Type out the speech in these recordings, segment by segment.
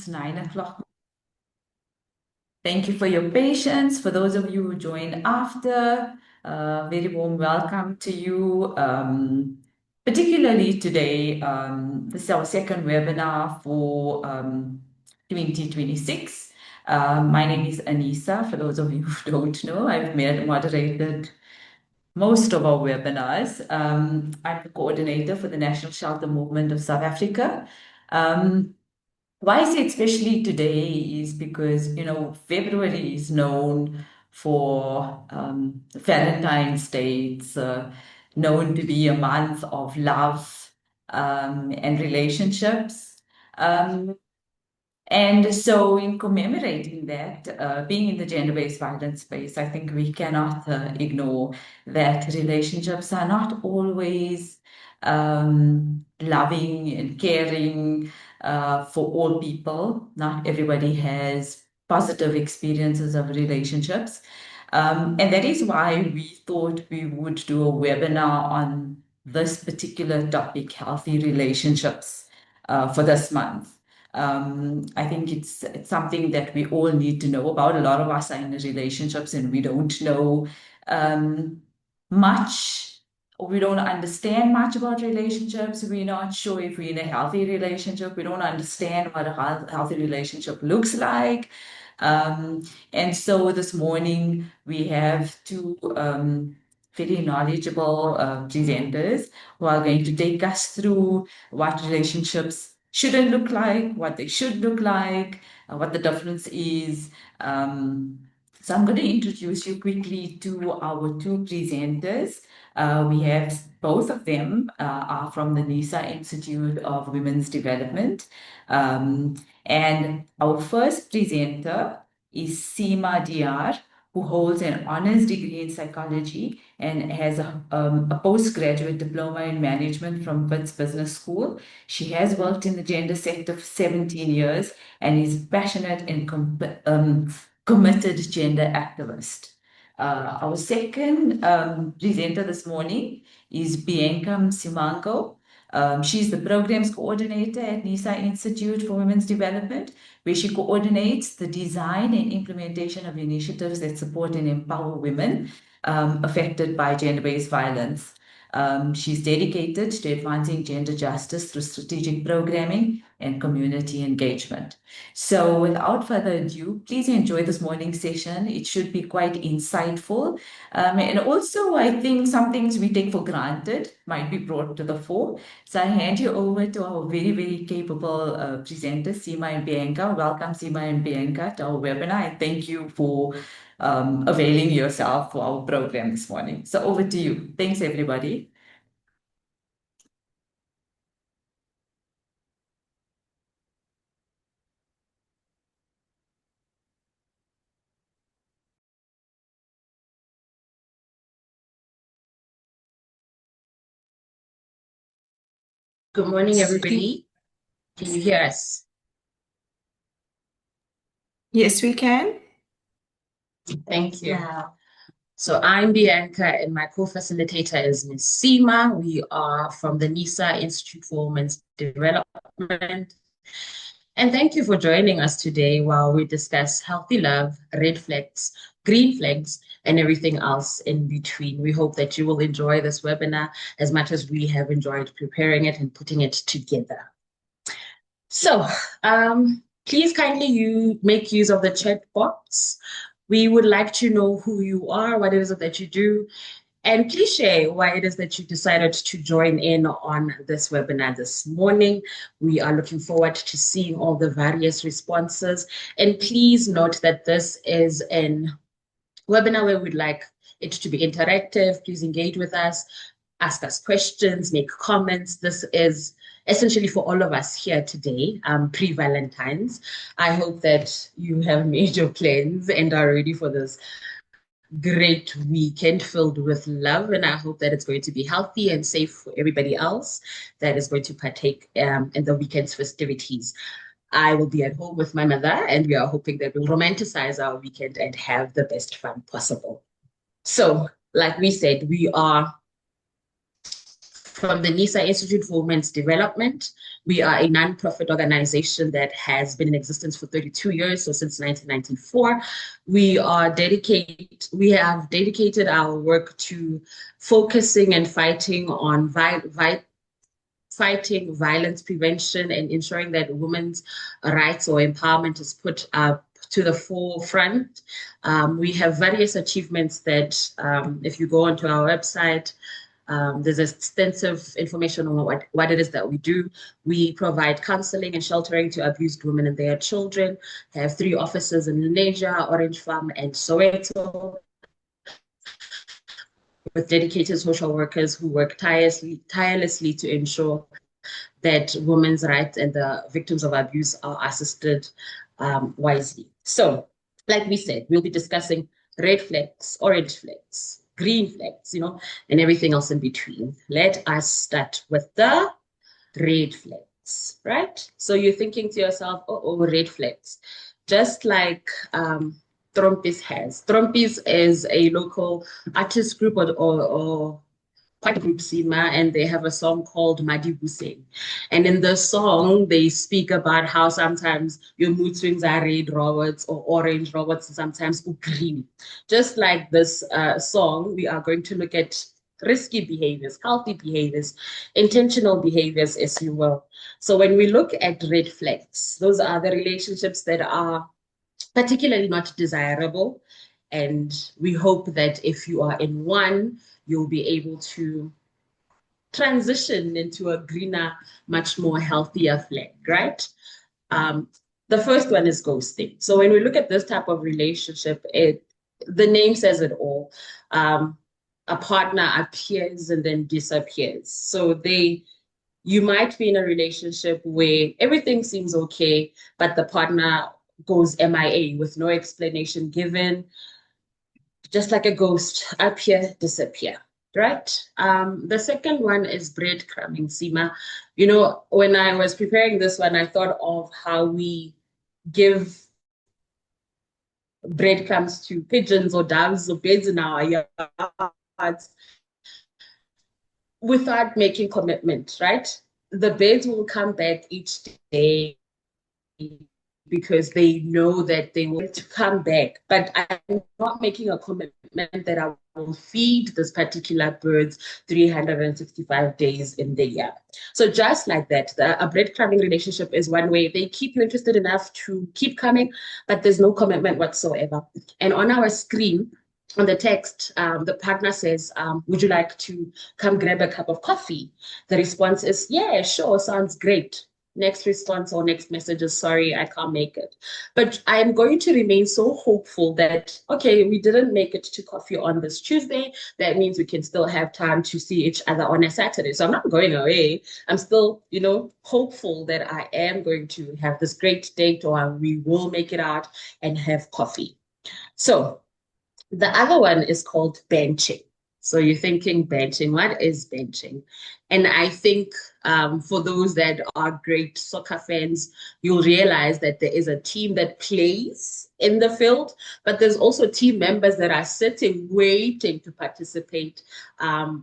It's 9 o'clock. Thank you for your patience. For those of you who joined after, very warm welcome to you. Particularly today, this is our second webinar for 2026. My name is Anissa. For those of you who don't know, I've moderated most of our webinars. I'm the coordinator for the National Shelter Movement of South Africa. Why I say especially today is because, February is known for Valentine's Day. It's known to be a month of love and relationships. Um, and so, in commemorating that, being in the gender-based violence space, I think we cannot ignore that relationships are not always loving and caring for all people. Not everybody has positive experiences of relationships. And that is why we thought we would do a webinar on this particular topic, healthy relationships, for this month. I think it's something that we all need to know about. A lot of us are in relationships and we don't know much, or we don't understand much about relationships. We're not sure if we're in a healthy relationship. We don't understand what a healthy relationship looks like. And so this morning we have two very knowledgeable presenters who are going to take us through what relationships shouldn't look like, what they should look like, what the difference is. So I'm going to introduce you quickly to our two presenters. We have both of them are from the NISA Institute of Women's Development. And our first presenter is Seema Dr, who holds an honors degree in psychology and has a postgraduate diploma in management from Wits Business School. She has worked in the gender sector for 17 years and is passionate and committed gender activist. Our second presenter this morning is Bianca Simango. She's the programs coordinator at NISA Institute for Women's Development, where she coordinates the design and implementation of initiatives that support and empower women affected by gender-based violence. She's dedicated to advancing gender justice through strategic programming and community engagement. So without further ado, please enjoy this morning session. It should be quite insightful. And also, I think some things we take for granted might be brought to the fore. So I hand you over to our very, very capable presenters, Seema and Bianca. Welcome, Seema and Bianca, to our webinar. And thank you for availing yourself for our program this morning. So over to you. Thanks, everybody. Good morning, everybody. Can you hear us? Yes, we can. Thank you. So I'm Bianca and my co-facilitator is Ms. Seema. We are from the NISA Institute for Women's Development. And thank you for joining us today while we discuss healthy love, red flags, green flags, and everything else in between. We hope that you will enjoy this webinar as much as we have enjoyed preparing it and putting it together. So please kindly make use of the chat box. We would like to know who you are, what it is that you do, and please share why it is that you decided to join in on this webinar this morning. We are looking forward to seeing all the various responses. And please note that this is an webinar where we'd like it to be interactive. Please engage with us, ask us questions, make comments. This is essentially for all of us here today, pre-Valentine's. I hope that you have made your plans and are ready for this great weekend filled with love. And I hope that it's going to be healthy and safe for everybody else that is going to partake in the weekend's festivities. I will be at home with my mother, and we are hoping that we'll romanticize our weekend and have the best fun possible. So, like we said, we are from the NISA Institute for Women's Development. We are a non-profit organization that has been in existence for 32 years, so since 1994. We have dedicated our work to focusing and fighting on fighting violence prevention and ensuring that women's rights or empowerment is put up to the forefront. We have various achievements that, if you go onto our website, there's extensive information on what it is that we do. We provide counseling and sheltering to abused women and their children. We have 3 offices in Lenasia, Orange Farm, and Soweto, with dedicated social workers who work tirelessly to ensure that women's rights and the victims of abuse are assisted wisely. So, like we said, we'll be discussing red flags, orange flags, green flags, and everything else in between. Let us start with the red flags, right? So you're thinking to yourself, oh, red flags. Just like Trompis has. Trompis is a local artist group or quite a group, Sima, and they have a song called Madi Buseng. And in the song, they speak about how sometimes your mood swings are red robots or orange robots, and sometimes green. Just like this song, we are going to look at risky behaviors, healthy behaviors, intentional behaviors, as you will. So when we look at red flags, those are the relationships that are particularly not desirable. And we hope that if you are in one, you'll be able to transition into a greener, much more healthier flag, right? The first one is ghosting. So when we look at this type of relationship, the name says it all. A partner appears and then disappears. So you might be in a relationship where everything seems okay, but the partner goes MIA with no explanation given, just like a ghost, appear, disappear, right? The second one is breadcrumbing, Sima. When I was preparing this one, I thought of how we give breadcrumbs to pigeons or doves or birds in our yards without making commitment, right? The birds will come back each day because they know that they want to come back. But I'm not making a commitment that I will feed this particular birds 365 days in the year. So just like that, a breadcrumbing relationship is one way they keep you interested enough to keep coming, but there's no commitment whatsoever. And on our screen, on the text, the partner says, would you like to come grab a cup of coffee? The response is, yeah, sure, sounds great. Next response or next message is, sorry, I can't make it. But I'm going to remain so hopeful that, okay, we didn't make it to coffee on this Tuesday. That means we can still have time to see each other on a Saturday. So I'm not going away. I'm still, hopeful that I am going to have this great date or we will make it out and have coffee. So the other one is called benching. So you're thinking benching. What is benching? And I think for those that are great soccer fans, you'll realize that there is a team that plays in the field, but there's also team members that are sitting, waiting to participate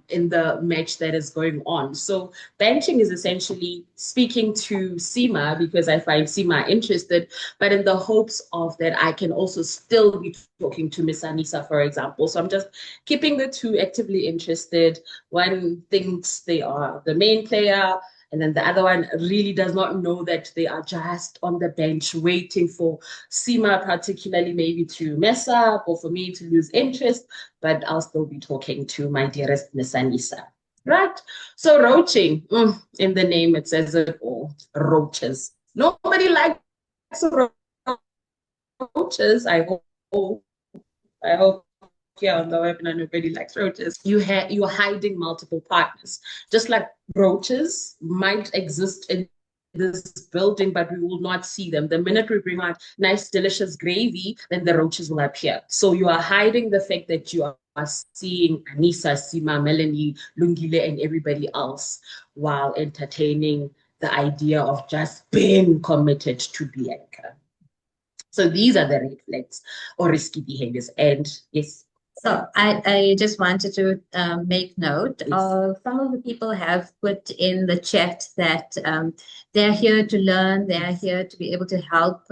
in the match that is going on. So benching is essentially speaking to Sima because I find Sima interested, but in the hopes of that I can also still be talking to Miss Anissa, for example. So I'm just keeping the two actively interested. One thinks they are the main player, and then the other one really does not know that they are just on the bench waiting for Sima particularly maybe to mess up or for me to lose interest, but I'll still be talking to my dearest Miss Anissa. Right? So roaching, in the name it says it all, roaches. Nobody likes roaches, I hope. Here on the webinar, nobody likes roaches. You're hiding multiple partners. Just like roaches might exist in this building, but we will not see them. The minute we bring out nice, delicious gravy, then the roaches will appear. So you are hiding the fact that you are seeing Anissa, Sima, Melanie, Lungile, and everybody else while entertaining the idea of just being committed to Bianca. So these are the red flags or risky behaviors. And yes. So I just wanted to make note of some of the people have put in the chat that they're here to learn, they're here to be able to help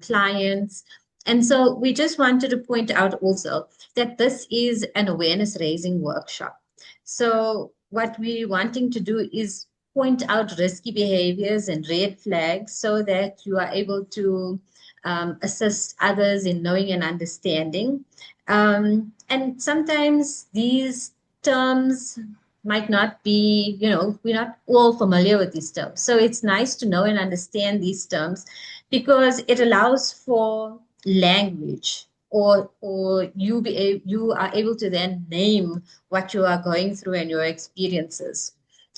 clients. And so we just wanted to point out also that this is an awareness raising workshop. So what we're wanting to do is point out risky behaviors and red flags so that you are able to assist others in knowing and understanding. And sometimes these terms might not be, we're not all familiar with these terms. So it's nice to know and understand these terms because it allows for language or you are able to then name what you are going through and your experiences.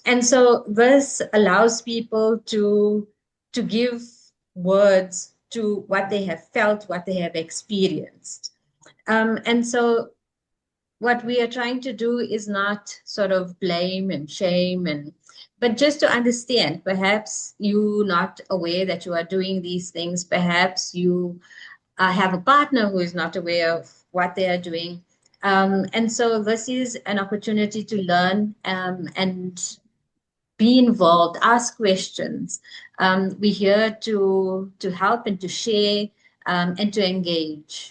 And so this allows people to give words to what they have felt, what they have experienced. And so what we are trying to do is not sort of blame and shame but just to understand. Perhaps you're not aware that you are doing these things. Perhaps you have a partner who is not aware of what they are doing. And so this is an opportunity to learn and be involved, ask questions. We're here to help and to share and to engage.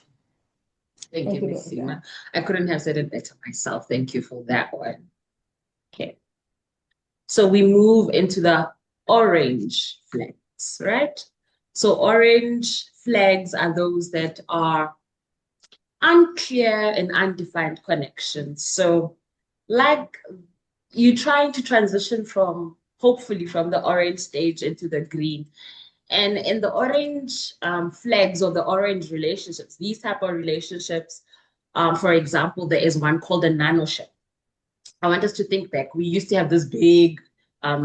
Thank you, Ms. Sima. I couldn't have said it better myself. Thank you for that one. Okay. So we move into the orange flags, right? So orange flags are those that are unclear and undefined connections. So like you're trying to transition from, hopefully from the orange stage into the green. And in the orange flags or the orange relationships, these type of relationships, for example, there is one called a nanoship. I want us to think back. We used to have this big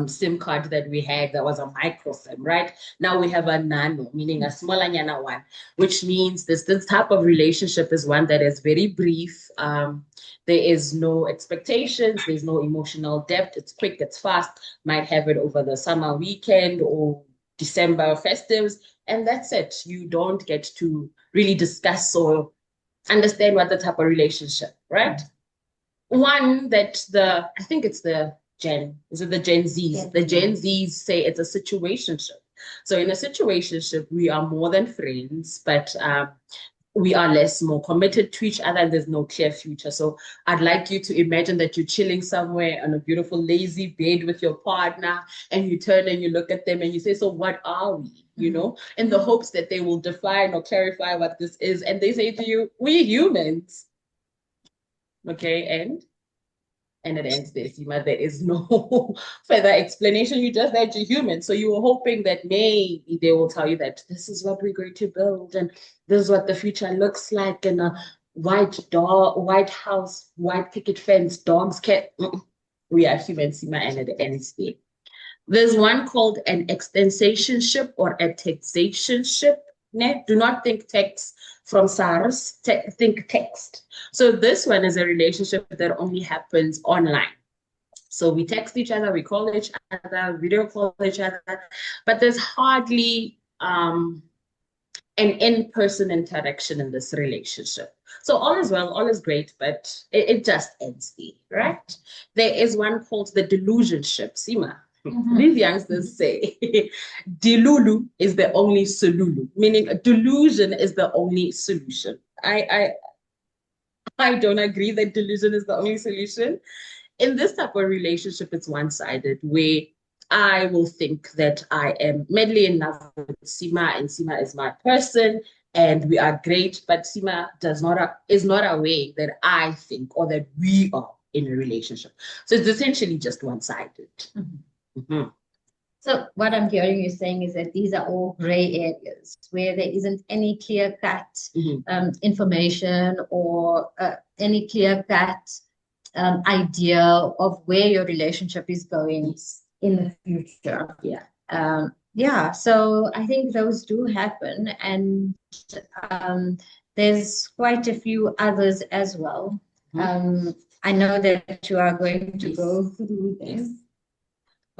SIM card that we had that was a micro SIM, right? Now we have a nano, meaning a smaller nyana one, which means this type of relationship is one that is very brief. There is no expectations, there's no emotional depth. It's quick, it's fast. Might have it over the summer weekend or December festives, and that's it. You don't get to really discuss or understand what the type of relationship, right? One that I think it's the Gen Zs? Yeah. The Gen Zs say it's a situationship. So in a situationship, we are more than friends, but we are more committed to each other and there's no clear future. So I'd like you to imagine that you're chilling somewhere on a beautiful, lazy bed with your partner and you turn and you look at them and you say, so what are we? You know, in the hopes that they will define or clarify what this is. And they say to you, we're humans. Okay, and it ends there, Sima. There is no further explanation. You just said you're human. So you were hoping that maybe they will tell you that this is what we're going to build and this is what the future looks like, and a white house, white picket fence, dogs, cat. We are human, Sima, and it ends there. There's one called an extensationship or a taxationship. Do not think text from SARS, think text. So this one is a relationship that only happens online. So we text each other, we call each other, video call each other, but there's hardly an in-person interaction in this relationship. So all is well, all is great, but it just ends there, right? There is one called the delusionship, Sima. These youngsters say delulu is the only solulu, meaning a delusion is the only solution. I don't agree that delusion is the only solution. In this type of relationship, it's one-sided, where I will think that I am madly in love with Sima and Sima is my person and we are great, but Sima is not aware that I think or that we are in a relationship. So it's essentially just one-sided. So what I'm hearing you saying is that these are all gray areas where there isn't any clear-cut information or any clear-cut idea of where your relationship is going in the future. Yeah. So I think those do happen, and there's quite a few others as well. I know that you are going to go through them.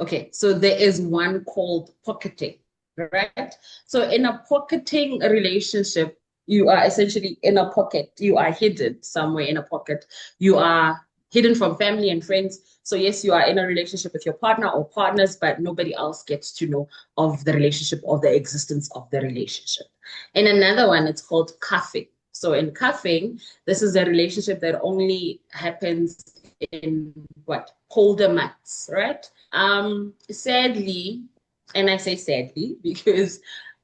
Okay, so there is one called pocketing, right? So in a pocketing relationship, you are essentially in a pocket. You are hidden somewhere in a pocket. You are hidden from family and friends. So yes, you are in a relationship with your partner or partners, but nobody else gets to know of the relationship or the existence of the relationship. And another one, it's called cuffing. So in cuffing, this is a relationship that only happens in what? Colder months, right? Sadly, and I say sadly because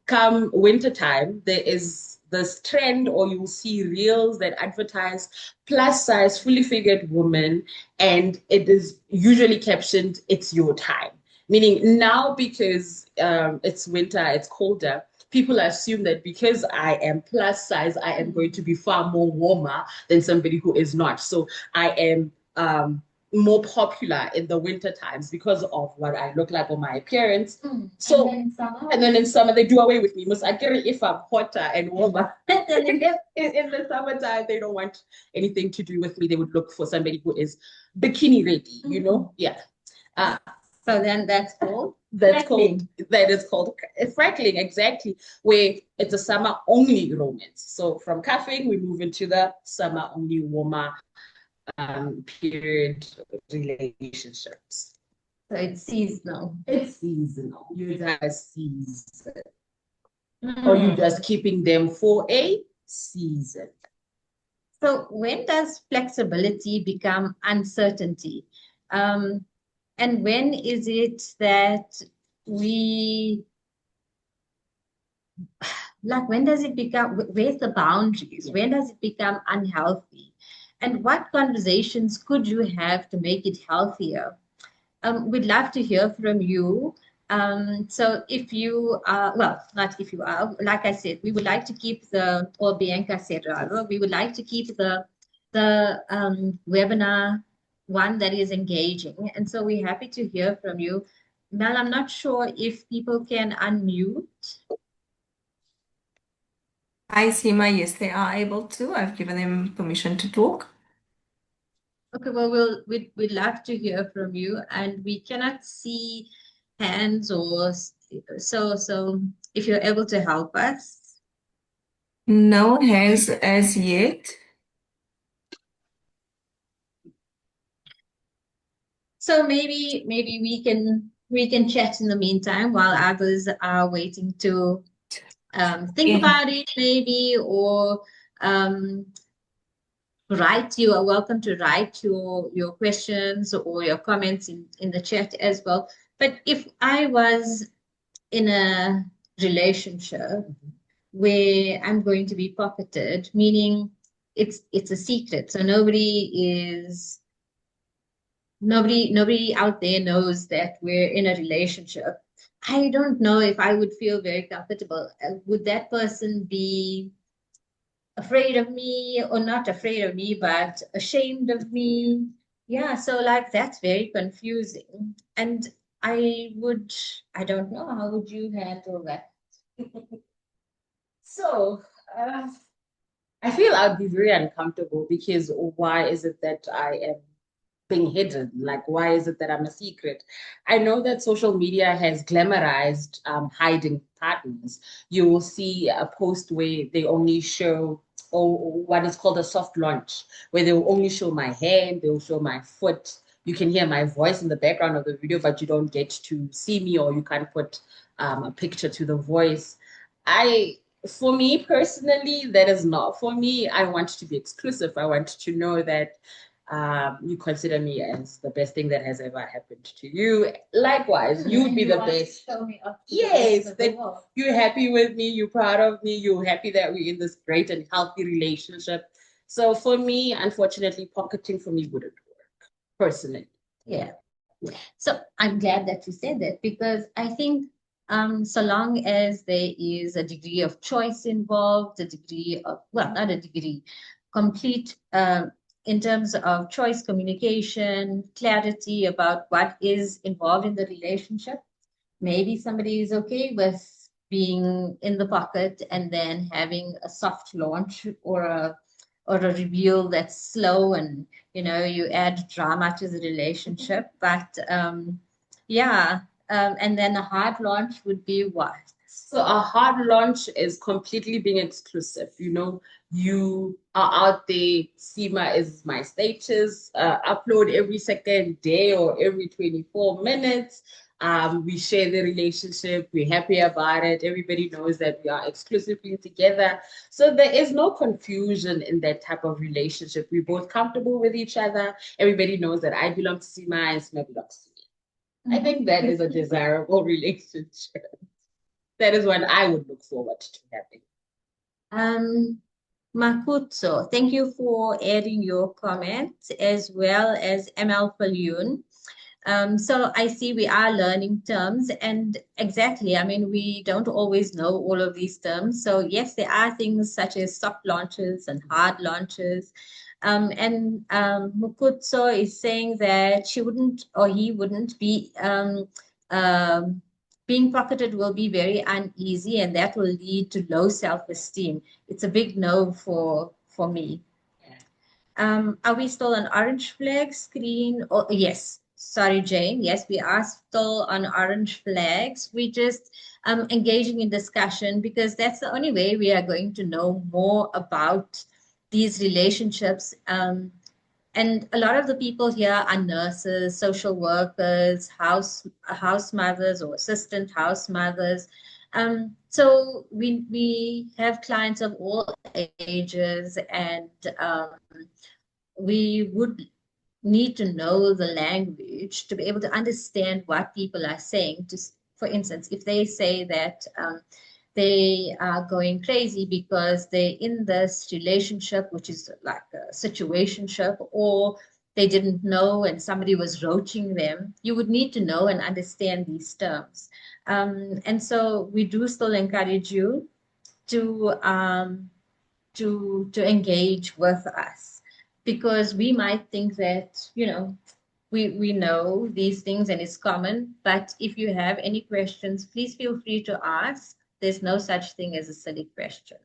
come wintertime, there is this trend, or you'll see reels that advertise plus size, fully figured woman, and it is usually captioned, "It's your time." Meaning now, because it's winter, it's colder, people assume that because I am plus size, I am going to be far more warmer than somebody who is not. So I am more popular in the winter times because of what I look like or my appearance. So and then in summer they do away with me. Most accurate if I'm hotter and warmer. And then in the summertime they don't want anything to do with me. They would look for somebody who is bikini ready, you know? Yeah. So then that's called that is called freckling, exactly, where it's a summer only romance. So from cuffing we move into the summer only warmer period relationships. So it's seasonal. It's seasonal. You just season. Or you just keeping them for a season. So when does flexibility become uncertainty? And when is it that when does it become, where's the boundaries? When does it become unhealthy? And what conversations could you have to make it healthier? We'd love to hear from you. So if you are, well, not if you are, like I said, we would like to keep or Bianca said rather, we would like to keep the webinar one that is engaging. And so we're happy to hear from you. Mel, I'm not sure if people can unmute. Hi, Seema. Yes, they are able to. I've given them permission to talk. Okay, well, we'd love to hear from you, and we cannot see hands so if you're able to help us. No one has as yet. So maybe we can chat in the meantime while others are waiting to think about it, maybe, or you are welcome to write your questions or your comments in the chat as well. But if I was in a relationship where I'm going to be pocketed, meaning it's a secret, so nobody out there knows that we're in a relationship. I don't know if I would feel very comfortable. Would that person be afraid of me, or not afraid of me, but ashamed of me? Yeah, so like that's very confusing. And I don't know, how would you handle that? So I feel I'd be very uncomfortable because why is it that I am being hidden? Like, why is it that I'm a secret? I know that social media has glamorized hiding partners. You will see a post where they only show, or what is called a soft launch, where they will only show my hand, they will show my foot. You can hear my voice in the background of the video, but you don't get to see me, or you can't put a picture to the voice. For me personally, that is not for me. I want to be exclusive. I want to know that you consider me as the best thing that has ever happened to you. Likewise, you would be the best. Yes, that you're happy with me, you're proud of me, you're happy that we're in this great and healthy relationship. So for me, unfortunately, pocketing for me wouldn't work personally. Yeah. So I'm glad that you said that, because I think so long as there is a degree of choice involved, a degree of, well, not a degree, complete in terms of choice, communication, clarity about what is involved in the relationship, maybe somebody is okay with being in the pocket and then having a soft launch or a reveal that's slow, and you add drama to the relationship. But yeah, and then a hard launch would be what? So a hard launch is completely being exclusive. You know, you are out there. Seema is my status. Upload every second day or every 24 minutes. We share the relationship. We're happy about it. Everybody knows that we are exclusively together. So there is no confusion in that type of relationship. We're both comfortable with each other. Everybody knows that I belong to Seema and Seema belongs to me. I think that is a desirable relationship. That is what I would look forward to having. Makutso, thank you for adding your comment, as well as ML Falyun. So I see we are learning terms, and exactly, I mean, we don't always know all of these terms. So yes, there are things such as soft launches and hard launches. Mukutso is saying that she wouldn't, or he wouldn't be, being pocketed will be very uneasy, and that will lead to low self-esteem. It's a big no for me. Are we still on orange flag screen? Oh, yes. Sorry, Jane. Yes, we are still on orange flags. We just engaging in discussion because that's the only way we are going to know more about these relationships. And a lot of the people here are nurses, social workers, house mothers or assistant house mothers. So we have clients of all ages, and we would need to know the language to be able to understand what people are saying. Just for instance, if they say that they are going crazy because they're in this relationship, which is like a situationship, or they didn't know and somebody was roaching them, you would need to know and understand these terms. And so we do still encourage you to engage with us, because we might think that, you know, we know these things and it's common, but if you have any questions, please feel free to ask. There's no such thing as a silly question.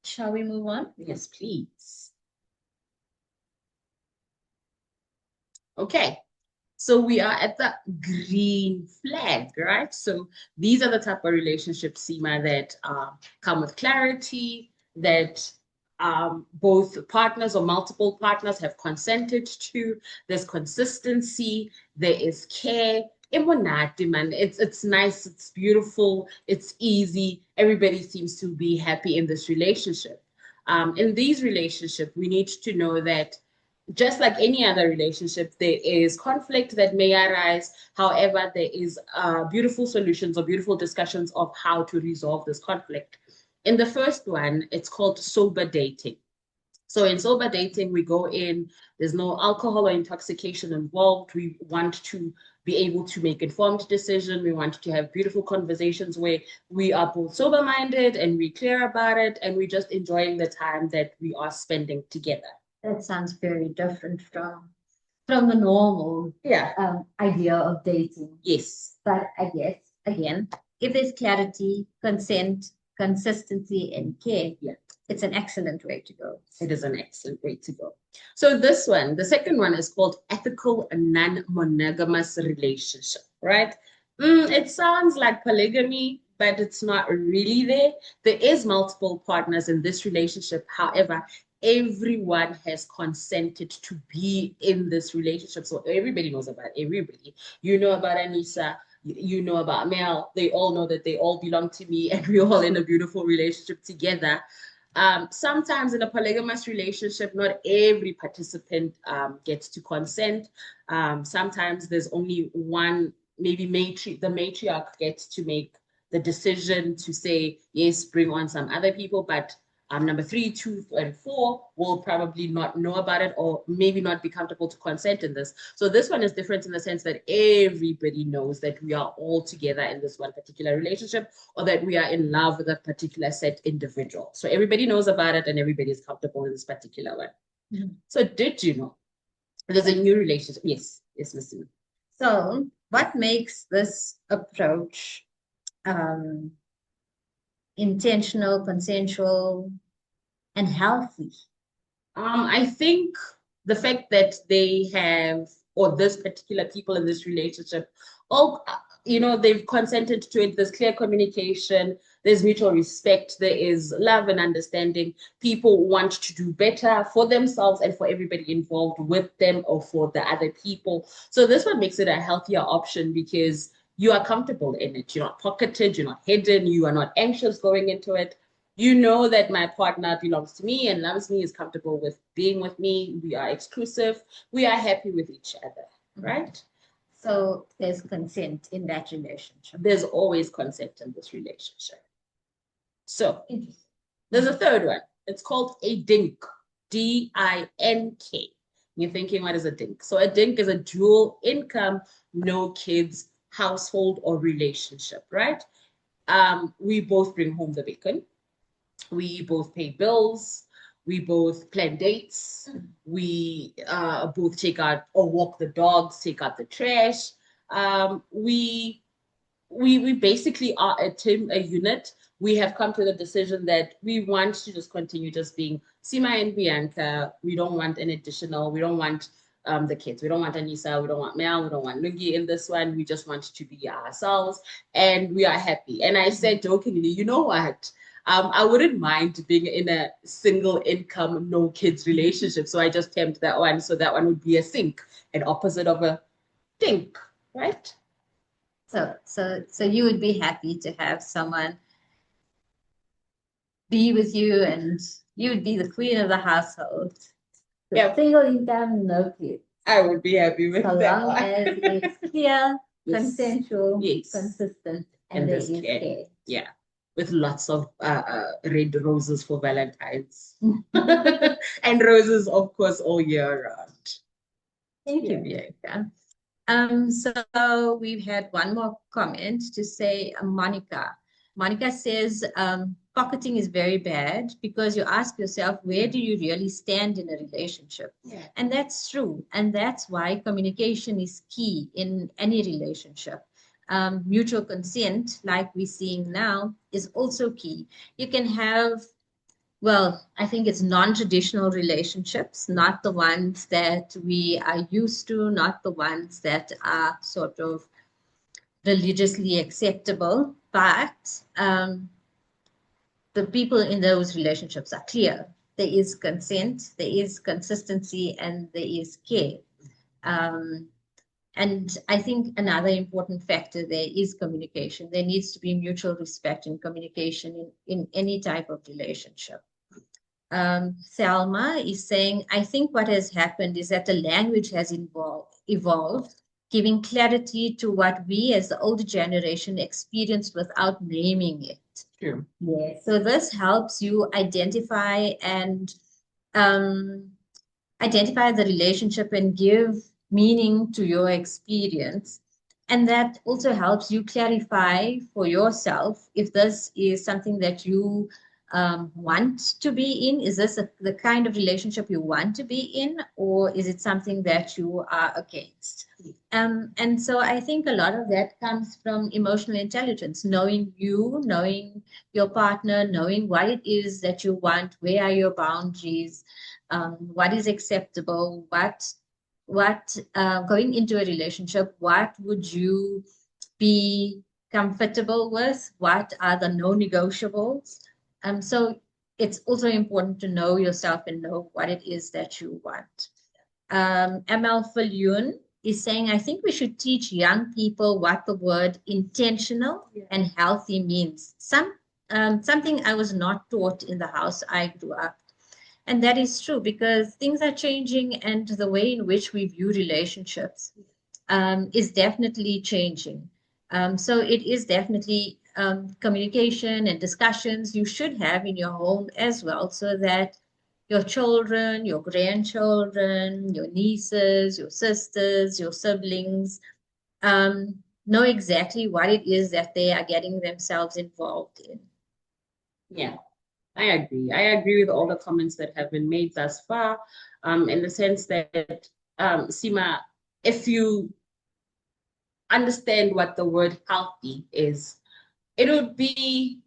Shall we move on? Yes, please. Okay. So we are at the green flag, right? So these are the type of relationships, Seema, that come with clarity, that both partners or multiple partners have consented to. There's consistency, there is care. It's nice, it's beautiful, it's easy. Everybody seems to be happy in this relationship. In these relationships, we need to know that just like any other relationship, there is conflict that may arise. However, there is beautiful solutions or beautiful discussions of how to resolve this conflict. In the first one, it's called sober dating. So in sober dating, we go in, there's no alcohol or intoxication involved. We want to be able to make informed decisions. We want to have beautiful conversations where we are both sober-minded and we're clear about it, and we're just enjoying the time that we are spending together. That sounds very different from the normal idea of dating. Yes. But I guess, again, if there's clarity, consent, consistency, and care, it's an excellent way to go. It is an excellent way to go. So this one, the second one, is called ethical non-monogamous relationship, right? It sounds like polygamy, but it's not really there. There is multiple partners in this relationship. However, everyone has consented to be in this relationship. So everybody knows about everybody. You know about Anissa, you know about Mel. They all know that they all belong to me, and we're all in a beautiful relationship together. Sometimes in a polygamous relationship, not every participant gets to consent. Sometimes there's only one, maybe the matriarch gets to make the decision to say, yes, bring on some other people, but number 3, 2, and 4 will probably not know about it, or maybe not be comfortable to consent in this. So this one is different in the sense that everybody knows that we are all together in this one particular relationship, or that we are in love with a particular set individual. So everybody knows about it and everybody is comfortable in this particular one. Mm-hmm. So did you know there's a new relationship? Yes, Ms. Sue. So what makes this approach intentional, consensual, and healthy? I think the fact that they have, or this particular people in this relationship, all they've consented to it. There's clear communication. There's mutual respect. There is love and understanding. People want to do better for themselves and for everybody involved with them or for the other people. So this one makes it a healthier option because you are comfortable in it. You're not pocketed. You're not hidden. You are not anxious going into it. You know that my partner belongs to me and loves me, is comfortable with being with me. We are exclusive. We are happy with each other, right? So there's consent in that relationship. There's always consent in this relationship. So there's a third one. It's called a dink, D-I-N-K. You're thinking, what is a dink? So a dink is a dual income, no kids household or relationship, right? We both bring home the bacon. We both pay bills. We both plan dates. We both take out or walk the dogs, take out the trash. We basically are a team, a unit. We have come to the decision that we want to just continue just being Sima and Bianca. We don't want an additional. We don't want the kids. We don't want Anissa. We don't want Mel. We don't want Lungi in this one. We just want to be ourselves, and we are happy. And I said jokingly, you know what? I wouldn't mind being in a single income, no kids relationship. So I just termed that one. So that one would be a sink, an opposite of a dink, right? So you would be happy to have someone be with you, and you would be the queen of the household. Yeah. Single income, no kids. I would be happy with So that long one. as it's clear, Yes. consensual, Yes. consistent, And and there there's is care. care. Yeah, with lots of red roses for Valentine's. And roses, of course, all year round. Thank you, Bianca. So we've had one more comment to say, Monica. Monica says, pocketing is very bad because you ask yourself, where do you really stand in a relationship? Yeah. And that's true. And that's why communication is key in any relationship. Mutual consent, like we're seeing now, is also key. You can have, well, I think it's non-traditional relationships, not the ones that we are used to, not the ones that are sort of religiously acceptable, but the people in those relationships are clear. There is consent, there is consistency, and there is care. And I think another important factor there is communication. There needs to be mutual respect and communication in any type of relationship. Selma is saying, I think what has happened is that the language has evolved, giving clarity to what we as the older generation experienced without naming it. True. Yeah. So this helps you identify and identify the relationship and give meaning to your experience. And that also helps you clarify for yourself if this is something that you want to be in. Is this the kind of relationship you want to be in, or is it something that you are against? And so I think a lot of that comes from emotional intelligence, knowing you, knowing your partner, knowing what it is that you want, where are your boundaries, what is acceptable, what going into a relationship, what would you be comfortable with, what are the non-negotiables. So it's also important to know yourself and know what it is that you want. ML Falyun is saying, I think we should teach young people what the word intentional and healthy means. Something I was not taught in the house I grew up. And that is true because things are changing and the way in which we view relationships is definitely changing. So it is definitely communication and discussions you should have in your home as well, so that your children, your grandchildren, your nieces, your sisters, your siblings know exactly what it is that they are getting themselves involved in. Yeah. I agree. I agree with all the comments that have been made thus far, in the sense that, Sima, if you understand what the word healthy is, it would be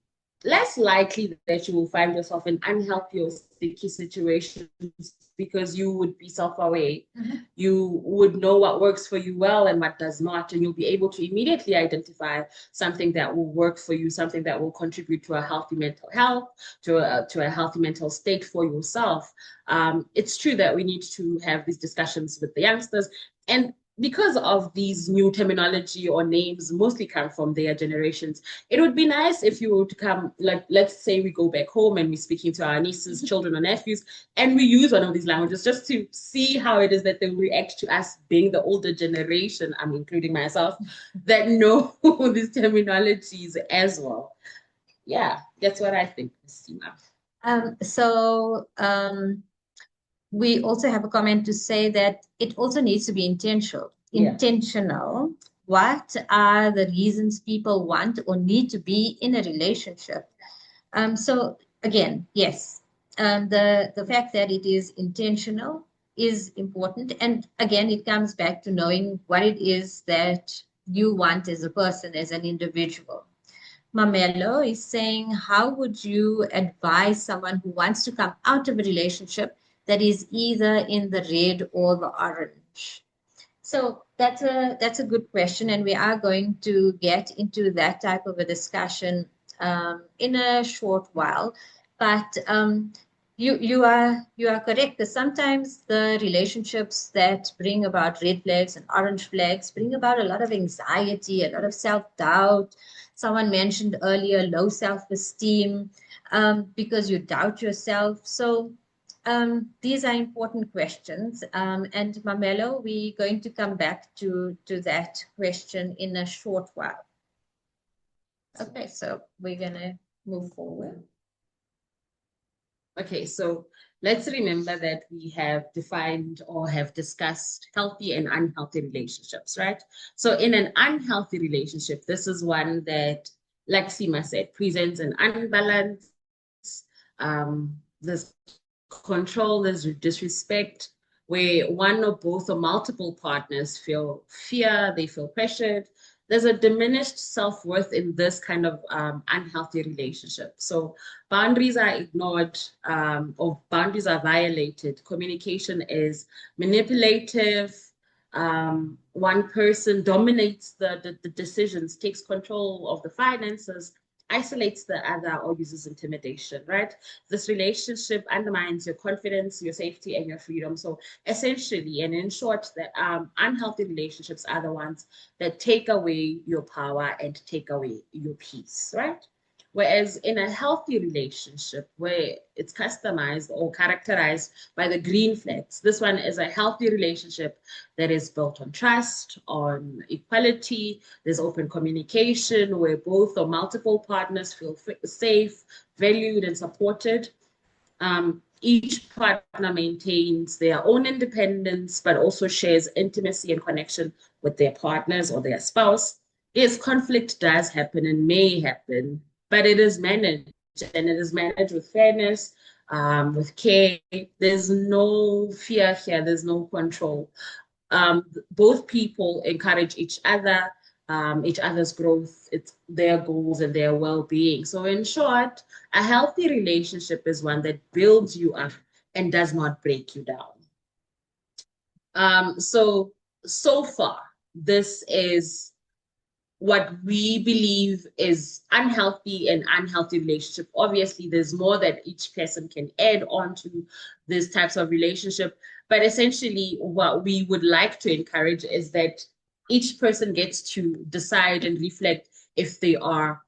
less likely that you will find yourself in unhealthy or sticky situations because you would be self-aware. You would know what works for you well and what does not, and you'll be able to immediately identify something that will work for you, something that will contribute to a healthy mental health, to a healthy mental state for yourself. It's true that we need to have these discussions with the youngsters, and because of these new terminology or names mostly come from their generations, it would be nice if you were to come, like, let's say we go back home and we're speaking to our nieces, children, or nephews, and we use one of these languages just to see how it is that they react to us being the older generation, I'm including myself, that know these terminologies as well. Yeah, that's what I think, Ms. So we also have a comment to say that it also needs to be intentional. Yeah. Intentional. What are the reasons people want or need to be in a relationship? So again, yes, the fact that it is intentional is important. And again, it comes back to knowing what it is that you want as a person, as an individual. Mamelo is saying, how would you advise someone who wants to come out of a relationship that is either in the red or the orange? So that's a good question, and we are going to get into that type of a discussion in a short while. But you are correct that sometimes the relationships that bring about red flags and orange flags bring about a lot of anxiety, a lot of self-doubt. Someone mentioned earlier low self-esteem because you doubt yourself. So these are important questions. And Mamelo, we're going to come back to that question in a short while. Okay, so we're going to move forward. Okay, so let's remember that we have defined or have discussed healthy and unhealthy relationships, right? So in an unhealthy relationship, this is one that, like Seema said, presents an unbalance. There's control, there's disrespect, where one or both or multiple partners feel fear, they feel pressured. There's a diminished self-worth in this kind of unhealthy relationship. So boundaries are ignored, or boundaries are violated. Communication is manipulative. One person dominates the decisions, takes control of the finances, isolates the other, or uses intimidation, right? This relationship undermines your confidence, your safety, and your freedom. So essentially, and in short, that unhealthy relationships are the ones that take away your power and take away your peace, right? Whereas in a healthy relationship where it's customized or characterized by the green flags, this one is a healthy relationship that is built on trust, on equality. There's open communication where both or multiple partners feel safe, valued, and supported. Each partner maintains their own independence, but also shares intimacy and connection with their partners or their spouse. Yes, conflict does happen and may happen, but it is managed, and it is managed with fairness, with care. There's no fear here, there's no control. Both people encourage each other's growth, it's their goals and their well-being. So in short, a healthy relationship is one that builds you up and does not break you down. So far, this is what we believe is unhealthy and unhealthy relationship. Obviously, there's more that each person can add on to these types of relationship. But essentially, what we would like to encourage is that each person gets to decide and reflect if they are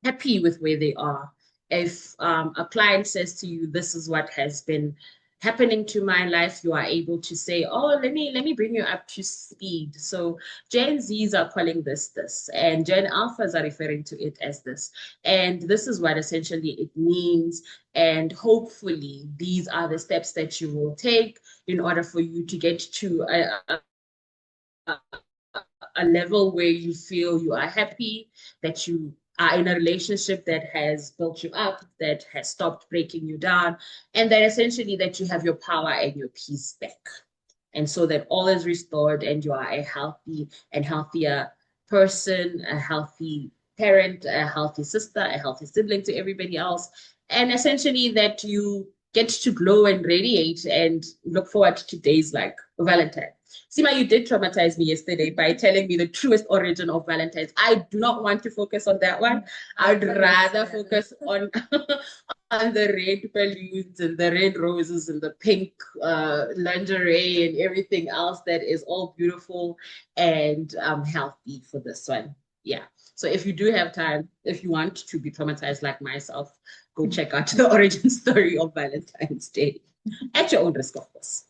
happy with where they are. If a client says to you, this is what has been happening to my life, you are able to say, oh, let me bring you up to speed. So Gen Zs are calling this, and Gen Alphas are referring to it as this. And this is what essentially it means. And hopefully these are the steps that you will take in order for you to get to a level where you feel you are happy, that you are in a relationship that has built you up, that has stopped breaking you down, and that essentially that you have your power and your peace back. And so that all is restored and you are a healthy and healthier person, a healthy parent, a healthy sister, a healthy sibling to everybody else, and essentially that you get to glow and radiate and look forward to days like Valentine. Sima, you did traumatize me yesterday by telling me the truest origin of Valentine's. I do not want to focus on that one. I'd rather focus on on the red balloons and the red roses and the pink lingerie and everything else that is all beautiful and healthy for this one. Yeah. So if you do have time, if you want to be traumatized like myself, go check out the origin story of Valentine's Day at your own risk, of course.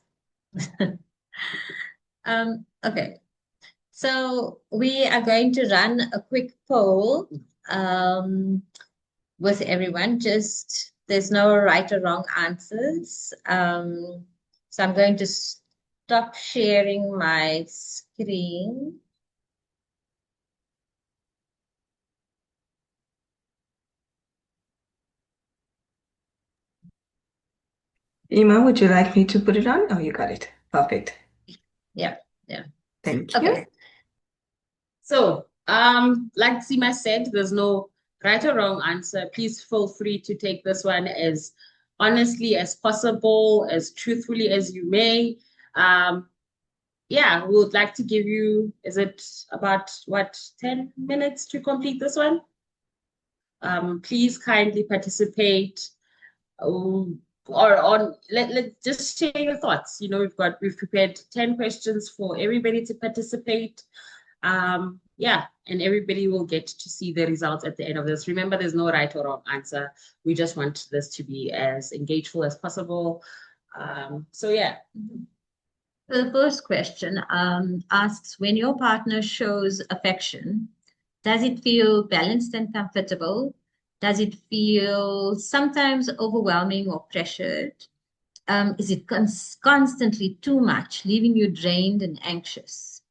Okay. So we are going to run a quick poll with everyone. Just there's no right or wrong answers. So I'm going to stop sharing my screen. Ima, would you like me to put it on? Oh, you got it. Perfect. Yeah. Thank you. Okay. So, like Sima said, there's no right or wrong answer. Please feel free to take this one as honestly as possible, as truthfully as you may. Yeah, we would like to give you, is it about what, 10 minutes to complete this one? Please kindly participate. Or on let's just share your thoughts. You know, we've prepared 10 questions for everybody to participate. Yeah, and everybody will get to see the results at the end of this. Remember, there's no right or wrong answer. We just want this to be as engageful as possible. So yeah. The first question asks, when your partner shows affection, does it feel balanced and comfortable? Does it feel sometimes overwhelming or pressured? Is it constantly too much, leaving you drained and anxious?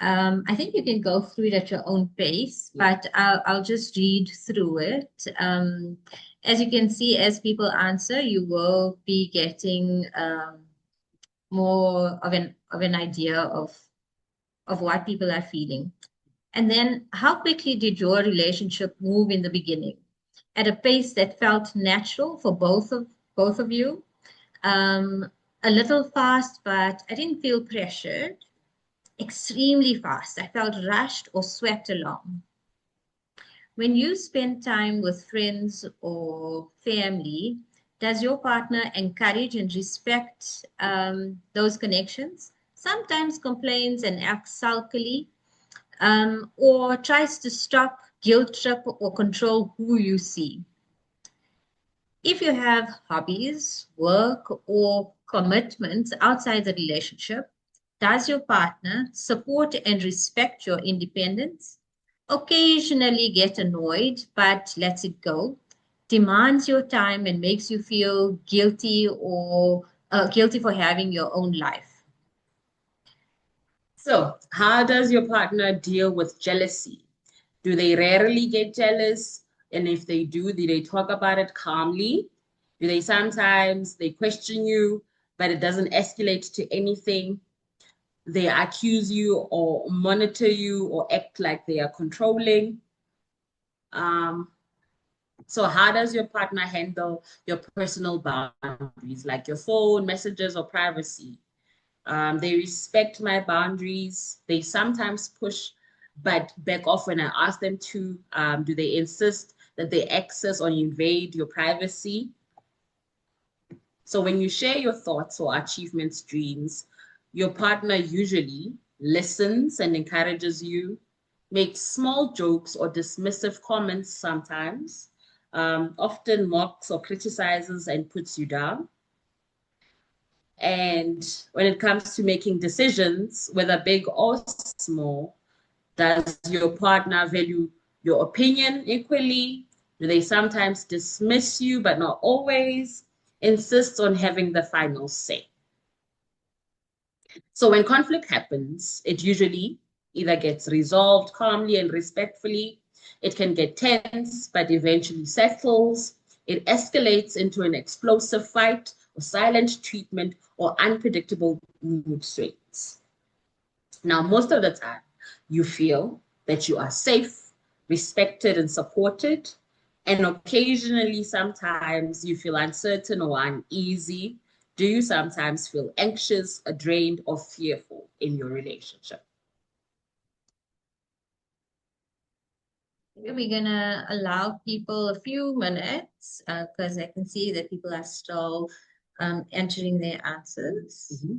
I think you can go through it at your own pace, but I'll just read through it. As you can see, as people answer, you will be getting more of an idea of what people are feeling. And then, how quickly did your relationship move in the beginning? At a pace that felt natural for both of you. A little fast, but I didn't feel pressured. Extremely fast. I felt rushed or swept along. When you spend time with friends or family, does your partner encourage and respect those connections? Sometimes complains and acts sulkily, or tries to stop, guilt trip, or control who you see. If you have hobbies, work, or commitments outside the relationship, does your partner support and respect your independence? Occasionally get annoyed, but lets it go, demands your time and makes you feel guilty or guilty for having your own life. So, how does your partner deal with jealousy? Do they rarely get jealous? And if they do they talk about it calmly? Do they sometimes they question you, but it doesn't escalate to anything? They accuse you or monitor you or act like they are controlling. So how does your partner handle your personal boundaries, like your phone, messages, or privacy? They respect my boundaries. They sometimes push, but back off when I ask them to. Do they insist that they access or invade your privacy? So when you share your thoughts or achievements, dreams, your partner usually listens and encourages you, makes small jokes or dismissive comments sometimes, often mocks or criticizes and puts you down. And when it comes to making decisions, whether big or small, does your partner value your opinion equally? Do they sometimes dismiss you, but not always? Insist on having the final say? So when conflict happens, it usually either gets resolved calmly and respectfully. It can get tense, but eventually settles. It escalates into an explosive fight or silent treatment or unpredictable mood swings. Now, most of the time, you feel that you are safe, respected and supported. And occasionally, sometimes you feel uncertain or uneasy. Do you sometimes feel anxious, drained, or fearful in your relationship? We're gonna allow people a few minutes because I can see that people are still entering their answers. Mm-hmm.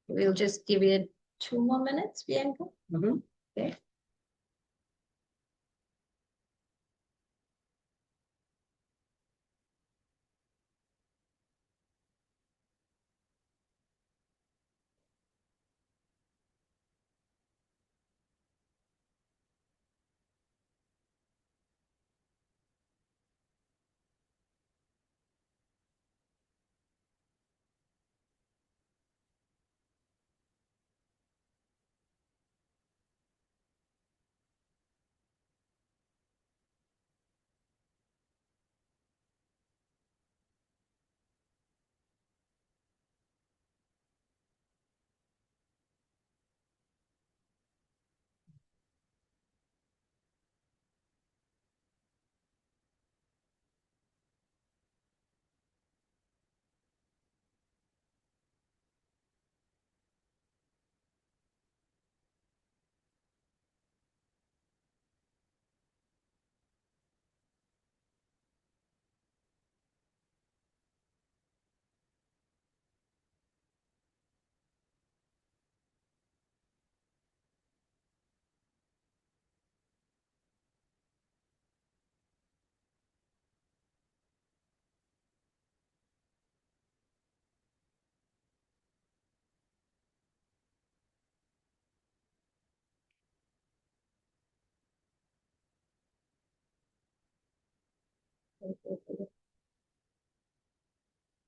We'll just give it 2 more minutes, Bianca. Mm-hmm. Okay.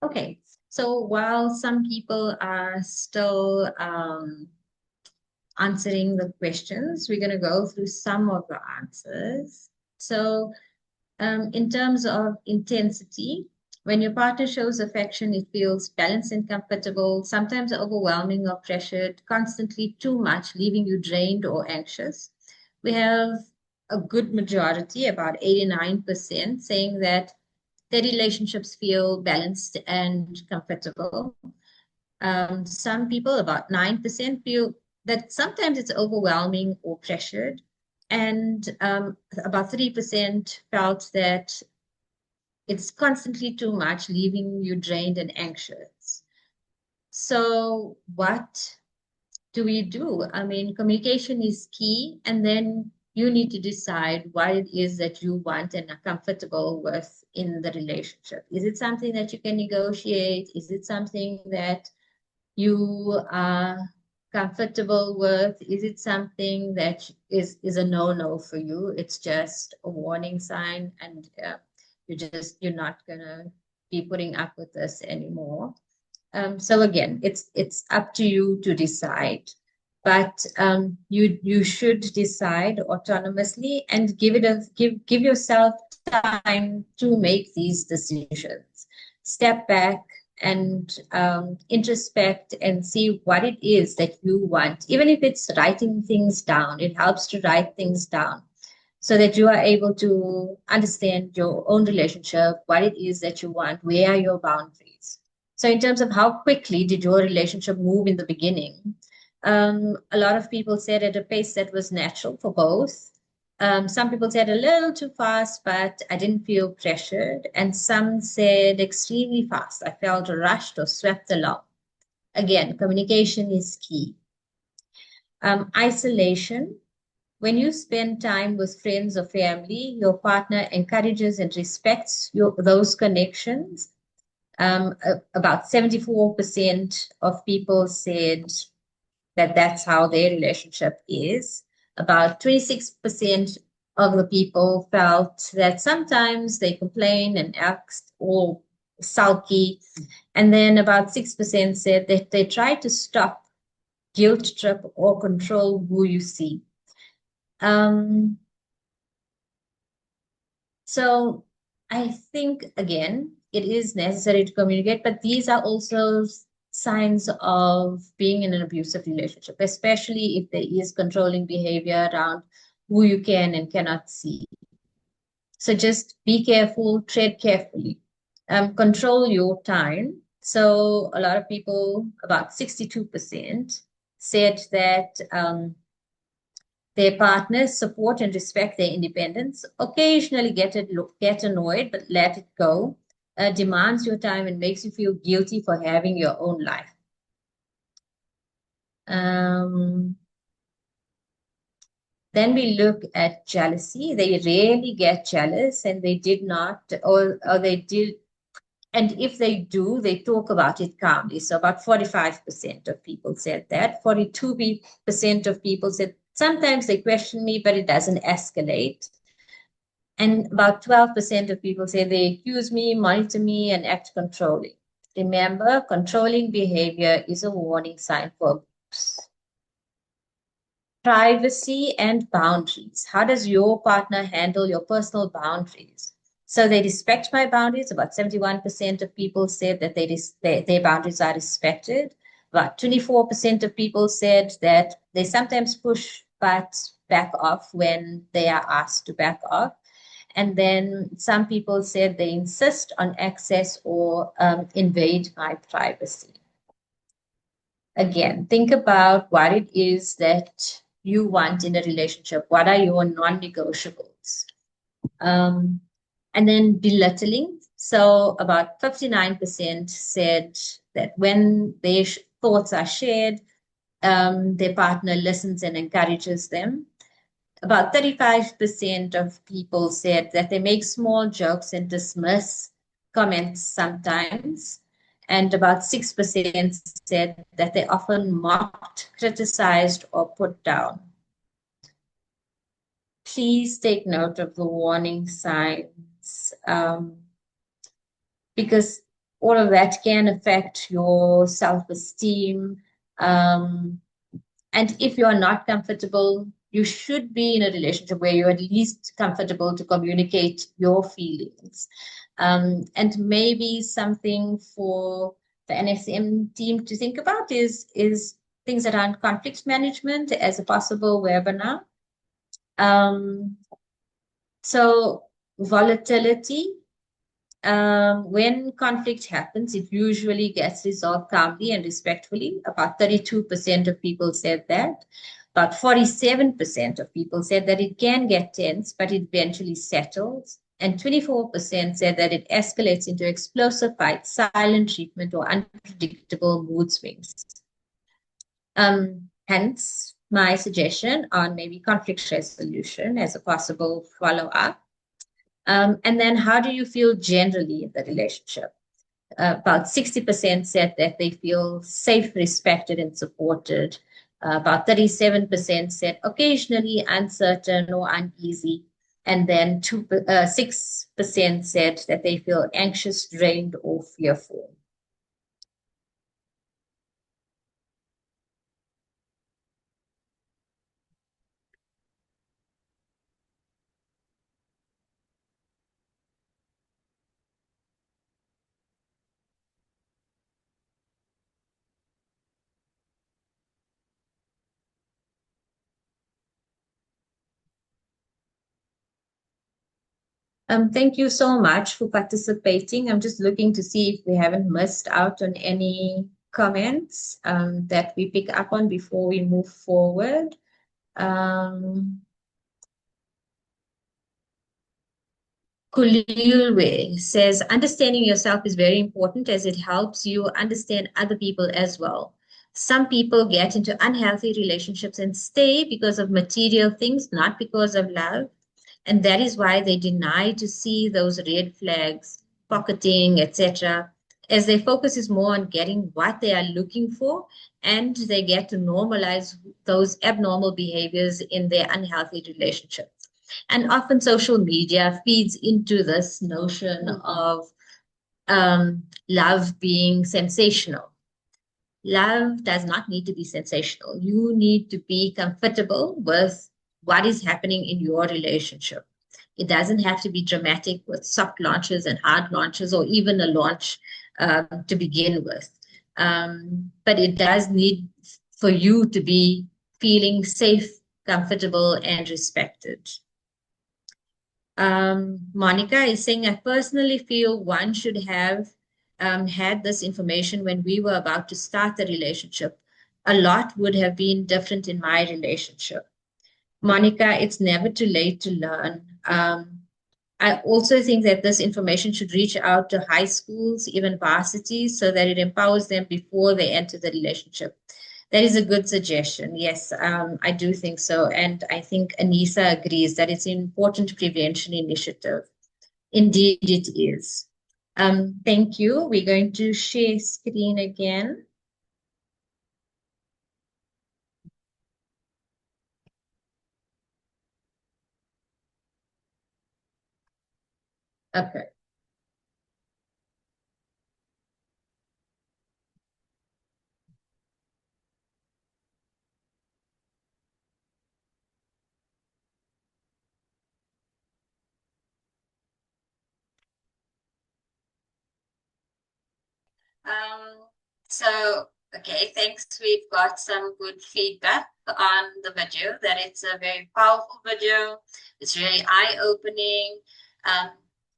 Okay, so while some people are still answering the questions, we're going to go through some of the answers. So in terms of intensity, when your partner shows affection, it feels balanced and comfortable, sometimes overwhelming or pressured, constantly too much, leaving you drained or anxious. We have a good majority, about 89%, saying that their relationships feel balanced and comfortable. Some people, about 9%, feel that sometimes it's overwhelming or pressured. And about 3% felt that it's constantly too much, leaving you drained and anxious. So what do we do? I mean, communication is key, and then you need to decide what it is that you want and are comfortable with in the relationship. Is it something that you can negotiate? Is it something that you are comfortable with? Is it something that is a no-no for you? It's just a warning sign, and you're not gonna be putting up with this anymore. So again, it's up to you to decide, but you should decide autonomously and give yourself time to make these decisions. Step back and introspect and see what it is that you want. Even if it's writing things down, it helps to write things down so that you are able to understand your own relationship, what it is that you want, where are your boundaries. So, in terms of how quickly did your relationship move in the beginning, a lot of people said at a pace that was natural for both. Some people said a little too fast, but I didn't feel pressured. And some said extremely fast. I felt rushed or swept along. Again, communication is key. Isolation. When you spend time with friends or family, your partner encourages and respects those connections. About 74% of people said that that's how their relationship is. About 26% of the people felt that sometimes they complain and act all sulky. And then about 6% said that they try to stop, guilt trip, or control who you see. So I think, again, it is necessary to communicate, but these are also signs of being in an abusive relationship, especially if there is controlling behavior around who you can and cannot see. So just be careful, tread carefully, control your time. So a lot of people, about 62%, said that their partners support and respect their independence, occasionally get annoyed, but let it go, demands your time and makes you feel guilty for having your own life. Then we look at jealousy. They rarely get jealous, and they did not, or they did, and if they do, they talk about it calmly. So about 45% of people said that. 42% of people said sometimes they question me, but it doesn't escalate. And about 12% of people say they accuse me, monitor me, and act controlling. Remember, controlling behavior is a warning sign for abuse. Privacy and boundaries. How does your partner handle your personal boundaries? So they respect my boundaries. About 71% of people said that their boundaries are respected. About 24% of people said that they sometimes push but back off when they are asked to back off. And then some people said they insist on access or invade my privacy. Again, think about what it is that you want in a relationship. What are your non-negotiables? And then belittling. So about 59% said that when their thoughts are shared, their partner listens and encourages them. About 35% of people said that they make small jokes and dismiss comments sometimes. And about 6% said that they often mocked, criticized, or put down. Please take note of the warning signs because all of that can affect your self-esteem. And if you are not comfortable, you should be in a relationship where you're at least comfortable to communicate your feelings. And maybe something for the NSM team to think about is things around conflict management as a possible webinar. So volatility, when conflict happens, it usually gets resolved calmly and respectfully. About 32% of people said that. About 47% of people said that it can get tense, but it eventually settles. And 24% said that it escalates into explosive fights, silent treatment, or unpredictable mood swings. Hence, my suggestion on maybe conflict resolution as a possible follow-up. And then how do you feel generally in the relationship? About 60% said that they feel safe, respected, and supported. About 37% said occasionally uncertain or uneasy. And then 6% said that they feel anxious, drained, or fearful. Thank you so much for participating. I'm just looking to see if we haven't missed out on any comments that we pick up on before we move forward. Kulilwe says, understanding yourself is very important as it helps you understand other people as well. Some people get into unhealthy relationships and stay because of material things, not because of love. And that is why they deny to see those red flags, pocketing, etc., as their focus is more on getting what they are looking for, and they get to normalize those abnormal behaviors in their unhealthy relationships. And often social media feeds into this notion of love being sensational. Love does not need to be sensational. You need to be comfortable with what is happening in your relationship. It doesn't have to be dramatic with soft launches and hard launches or even a launch to begin with. But it does need for you to be feeling safe, comfortable, and respected. Monica is saying, I personally feel one should have had this information when we were about to start the relationship. A lot would have been different in my relationship. Monica, it's never too late to learn. I also think that this information should reach out to high schools, even varsities, so that it empowers them before they enter the relationship. That is a good suggestion. Yes, I do think so. And I think Anissa agrees that it's an important prevention initiative. Indeed, it is. Thank you. We're going to share screen again. Okay. Okay, thanks. We've got some good feedback on the video, that it's a very powerful video. It's really eye-opening.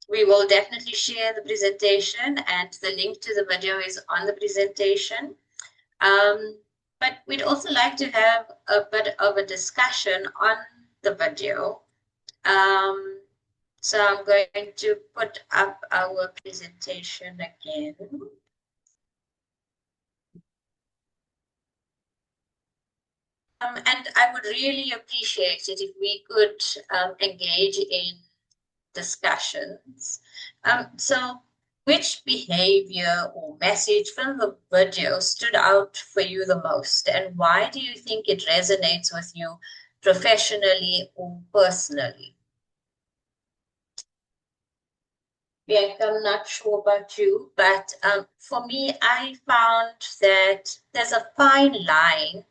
We will definitely share the presentation, and the link to the video is on the presentation. But we'd also like to have a bit of a discussion on the video. So I'm going to put up our presentation again. And I would really appreciate it if we could engage in discussions. So which behavior or message from the video stood out for you the most? And why do you think it resonates with you professionally or personally? Bianca, I'm not sure about you, but for me, I found that there's a fine line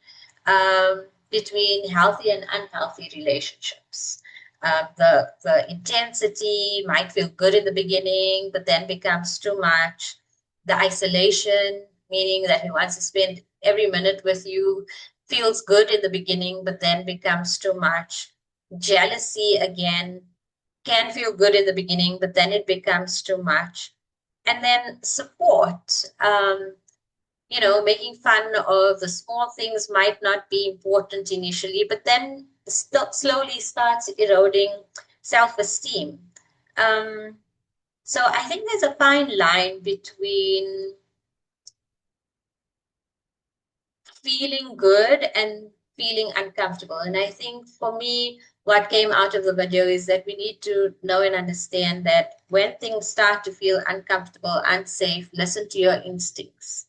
between healthy and unhealthy relationships. The intensity might feel good in the beginning, but then becomes too much. The isolation, meaning that he wants to spend every minute with you, feels good in the beginning, but then becomes too much. Jealousy, again, can feel good in the beginning, but then it becomes too much. And then support, making fun of the small things might not be important initially, but then slowly starts eroding self-esteem. So I think there's a fine line between feeling good and feeling uncomfortable. And I think for me, what came out of the video is that we need to know and understand that when things start to feel uncomfortable, unsafe, listen to your instincts.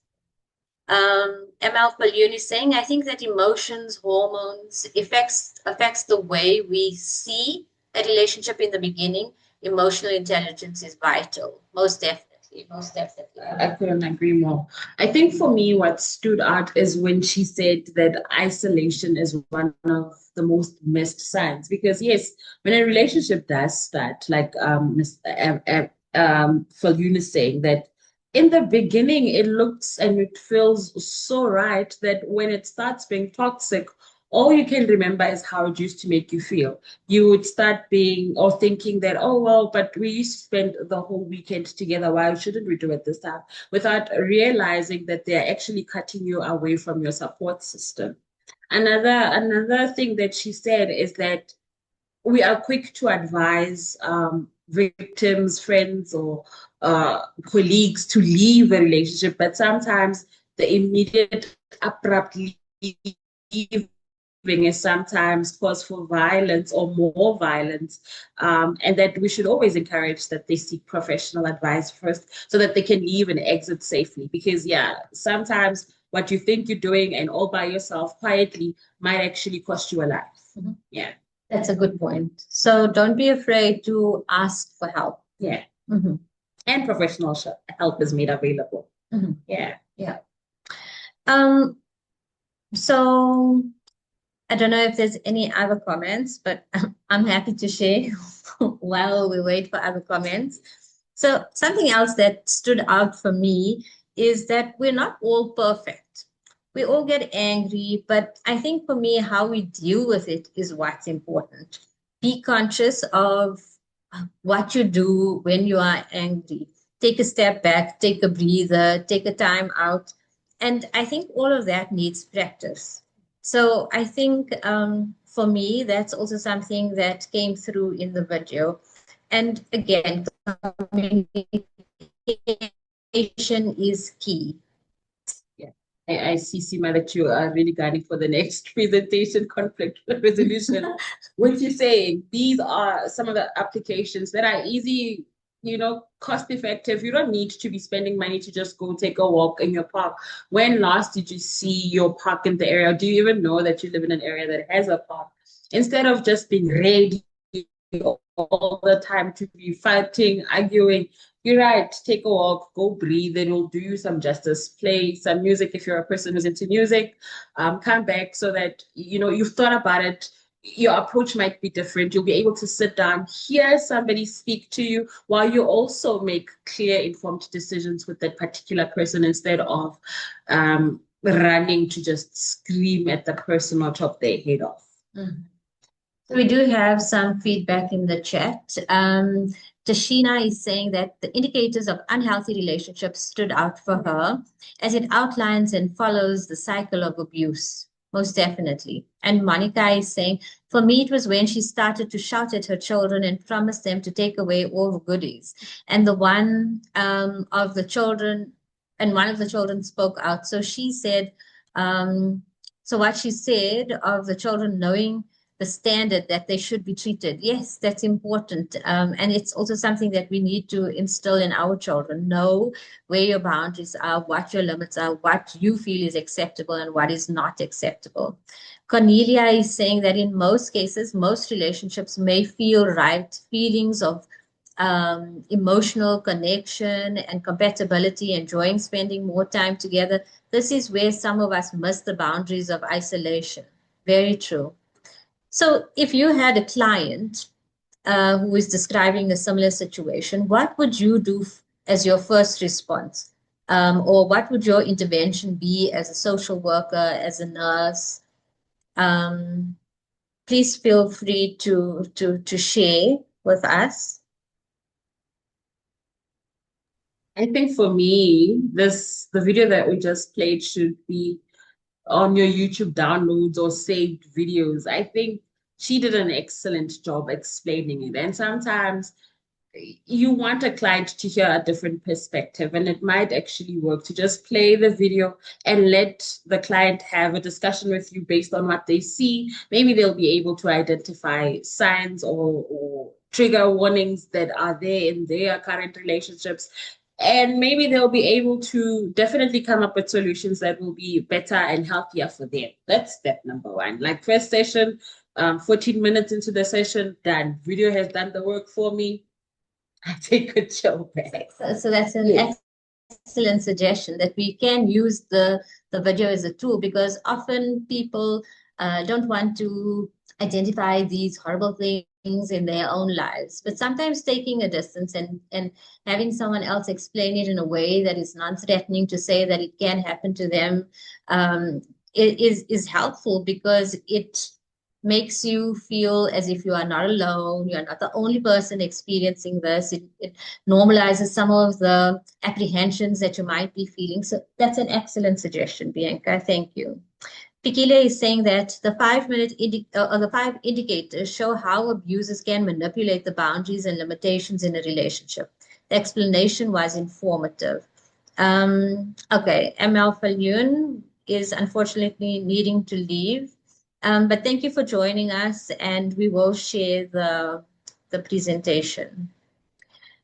ML Palyun is saying, I think that emotions, hormones affects the way we see a relationship in the beginning. Emotional intelligence is vital, most definitely. Most definitely. I couldn't agree more. I think for me, what stood out is when she said that isolation is one of the most missed signs. Because yes, when a relationship does start, like Falun is saying, that in the beginning it looks and it feels so right, that when it starts being toxic all you can remember is how it used to make you feel. You would start being or thinking that, oh, well, but we used to spend the whole weekend together. Why shouldn't we do it this time? Without realizing that they're actually cutting you away from your support system. Another thing that she said is that we are quick to advise victims, friends, or colleagues to leave a relationship, but sometimes the immediate abrupt leaving is sometimes cause for violence or more violence, and that we should always encourage that they seek professional advice first so that they can leave and exit safely. Because, yeah, sometimes what you think you're doing and all by yourself quietly might actually cost you a life. Mhm. Yeah. That's a good point. So don't be afraid to ask for help. Yeah. Mm-hmm. And professional help is made available. Mm-hmm. Yeah. Yeah. So I don't know if there's any other comments, but I'm happy to share while we wait for other comments. So something else that stood out for me is that we're not all perfect. We all get angry, but I think for me, how we deal with it is what's important. Be conscious of what you do when you are angry. Take a step back, take a breather, take a time out. And I think all of that needs practice. So I think for me, that's also something that came through in the video. And again, communication is key. Yeah. I see, Sima, that you are really guiding for the next presentation, conflict resolution. What you're saying, these are some of the applications that are easy, cost effective. You don't need to be spending money to just go take a walk in your park. When last did you see your park in the area? Do you even know that you live in an area that has a park? Instead of just being ready all the time to be fighting, arguing, you're right, take a walk, go breathe, and it'll do you some justice. Play some music if you're a person who's into music. Come back so that you've thought about it. Your approach might be different. You'll be able to sit down, hear somebody speak to you while you also make clear, informed decisions with that particular person instead of running to just scream at the person or chop their head off. Mm. So we do have some feedback in the chat. Tashina is saying that the indicators of unhealthy relationships stood out for her as it outlines and follows the cycle of abuse, most definitely. And Monica is saying, for me, it was when she started to shout at her children and promised them to take away all the goodies. And one of the children spoke out. So she said, so what she said of the children knowing the standard that they should be treated. Yes, that's important. And it's also something that we need to instill in our children. Know where your boundaries are, what your limits are, what you feel is acceptable and what is not acceptable. Cornelia is saying that in most cases, most relationships may feel right, feelings of emotional connection and compatibility, enjoying spending more time together. This is where some of us miss the boundaries of isolation. Very true. So if you had a client who is describing a similar situation, what would you do as your first response? Or what would your intervention be as a social worker, as a nurse? Please feel free to share with us. I think for me, the video that we just played should be on your YouTube downloads or saved videos. I think she did an excellent job explaining it. And sometimes you want a client to hear a different perspective, and it might actually work to just play the video and let the client have a discussion with you based on what they see. Maybe they'll be able to identify signs or trigger warnings that are there in their current relationships. And maybe they'll be able to definitely come up with solutions that will be better and healthier for them. That's step number one. Like first session, 14 minutes into the session, done. Video has done the work for me. I take a job back. So that's an excellent suggestion that we can use the video as a tool, because often people don't want to identify these horrible things in their own lives. But sometimes taking a distance and having someone else explain it in a way that is non-threatening, to say that it can happen to them, is helpful because it makes you feel as if you are not alone. You're not the only person experiencing this. It normalizes some of the apprehensions that you might be feeling. So that's an excellent suggestion, Bianca. Thank you. Pikile is saying that the 5-minute the 5 indicators show how abusers can manipulate the boundaries and limitations in a relationship. The explanation was informative. Okay, ML Falyun is unfortunately needing to leave. But thank you for joining us, and we will share the presentation.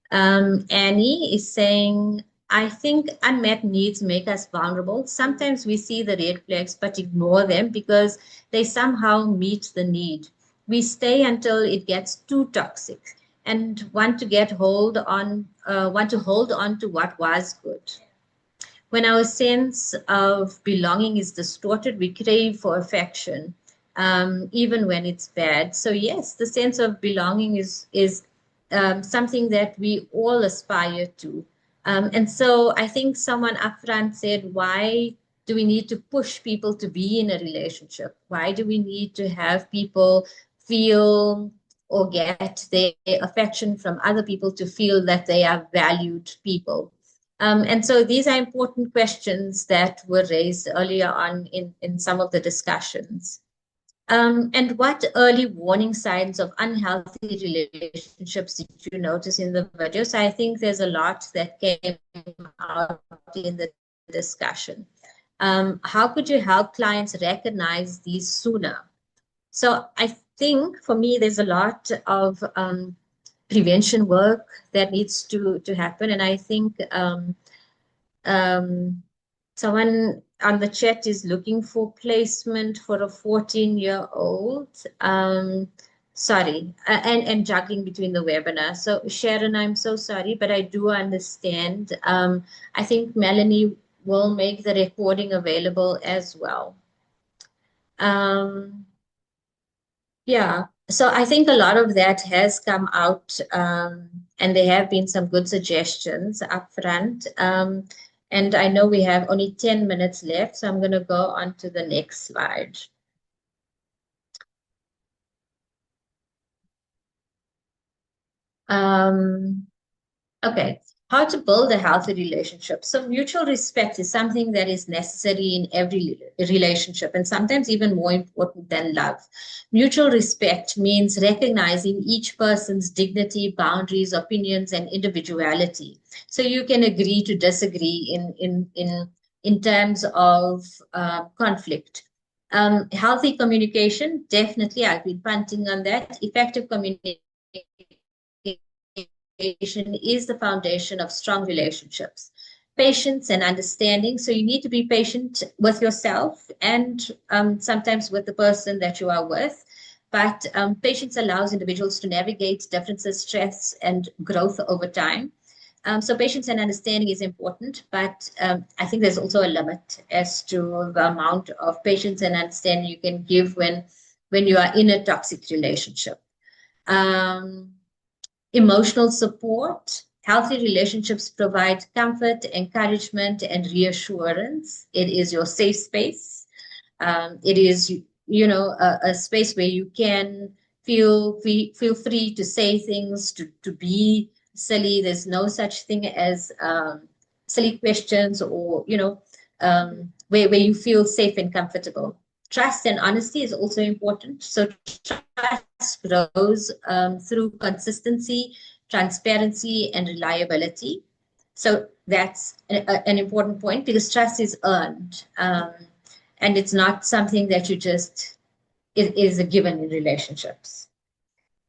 Annie is saying, I think unmet needs make us vulnerable. Sometimes we see the red flags but ignore them because they somehow meet the need. We stay until it gets too toxic and want to hold on to what was good. When our sense of belonging is distorted, we crave for affection, even when it's bad. So yes, the sense of belonging is something that we all aspire to. And so I think someone upfront said, why do we need to push people to be in a relationship? Why do we need to have people feel or get their affection from other people to feel that they are valued people? And so these are important questions that were raised earlier on in some of the discussions. And what early warning signs of unhealthy relationships did you notice in the video? So I think there's a lot that came out in the discussion. How could you help clients recognize these sooner? So I think for me, there's a lot of prevention work that needs to happen. And I think someone on the chat is looking for placement for a 14-year-old. Sorry, and juggling between the webinar. So Sharon, I'm so sorry, but I do understand. I think Melanie will make the recording available as well. Yeah, so I think a lot of that has come out, and there have been some good suggestions up front. And I know we have only 10 minutes left, so I'm going to go on to the next slide. Okay, how to build a healthy relationship. So mutual respect is something that is necessary in every relationship, and sometimes even more important than love. Mutual respect means recognizing each person's dignity, boundaries, opinions, and individuality. So you can agree to disagree in terms of conflict. Healthy communication, definitely, I've been punting on that. Effective communication is the foundation of strong relationships. Patience and understanding. So you need to be patient with yourself and sometimes with the person that you are with. But patience allows individuals to navigate differences, stress, and growth over time. So patience and understanding is important, but I think there's also a limit as to the amount of patience and understanding you can give when you are in a toxic relationship. Emotional support. Healthy relationships provide comfort, encouragement, and reassurance. It is your safe space. It is, a space where you can feel free to say things, to be silly. There's no such thing as silly questions or, where you feel safe and comfortable. Trust and honesty is also important. So trust grows through consistency, transparency, and reliability. So that's an important point because trust is earned. And it's not something that you just is a given in relationships.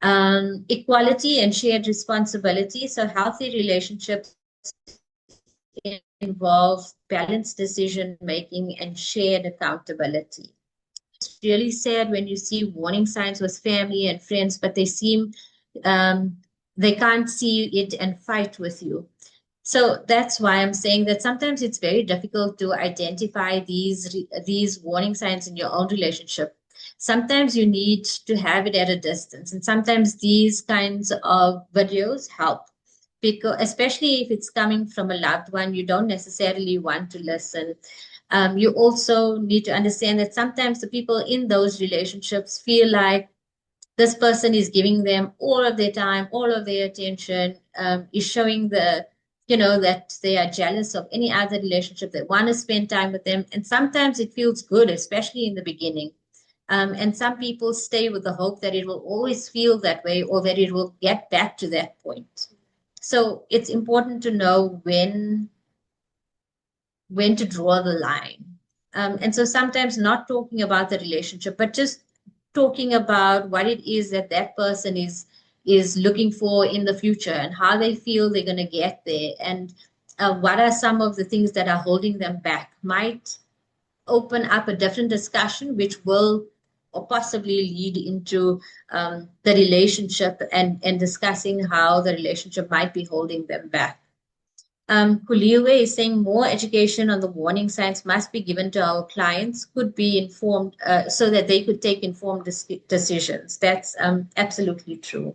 Equality and shared responsibility. So healthy relationships involve balanced decision making and shared accountability. It's really sad when you see warning signs with family and friends, but they seem they can't see it and fight with you. So that's why I'm saying that sometimes it's very difficult to identify these warning signs in your own relationship. Sometimes you need to have it at a distance, and sometimes these kinds of videos help, because especially if it's coming from a loved one, you don't necessarily want to listen. You also need to understand that sometimes the people in those relationships feel like this person is giving them all of their time, all of their attention, is showing that they are jealous of any other relationship, they want to spend time with them. And sometimes it feels good, especially in the beginning. And some people stay with the hope that it will always feel that way or that it will get back to that point. So it's important to know when to draw the line. And so sometimes not talking about the relationship, but just talking about what it is that that person is looking for in the future and how they feel they're going to get there, and what are some of the things that are holding them back might open up a different discussion, which will or possibly lead into the relationship and discussing how the relationship might be holding them back. Kuliwe is saying more education on the warning signs must be given to our clients, could be informed so that they could take informed decisions. That's absolutely true.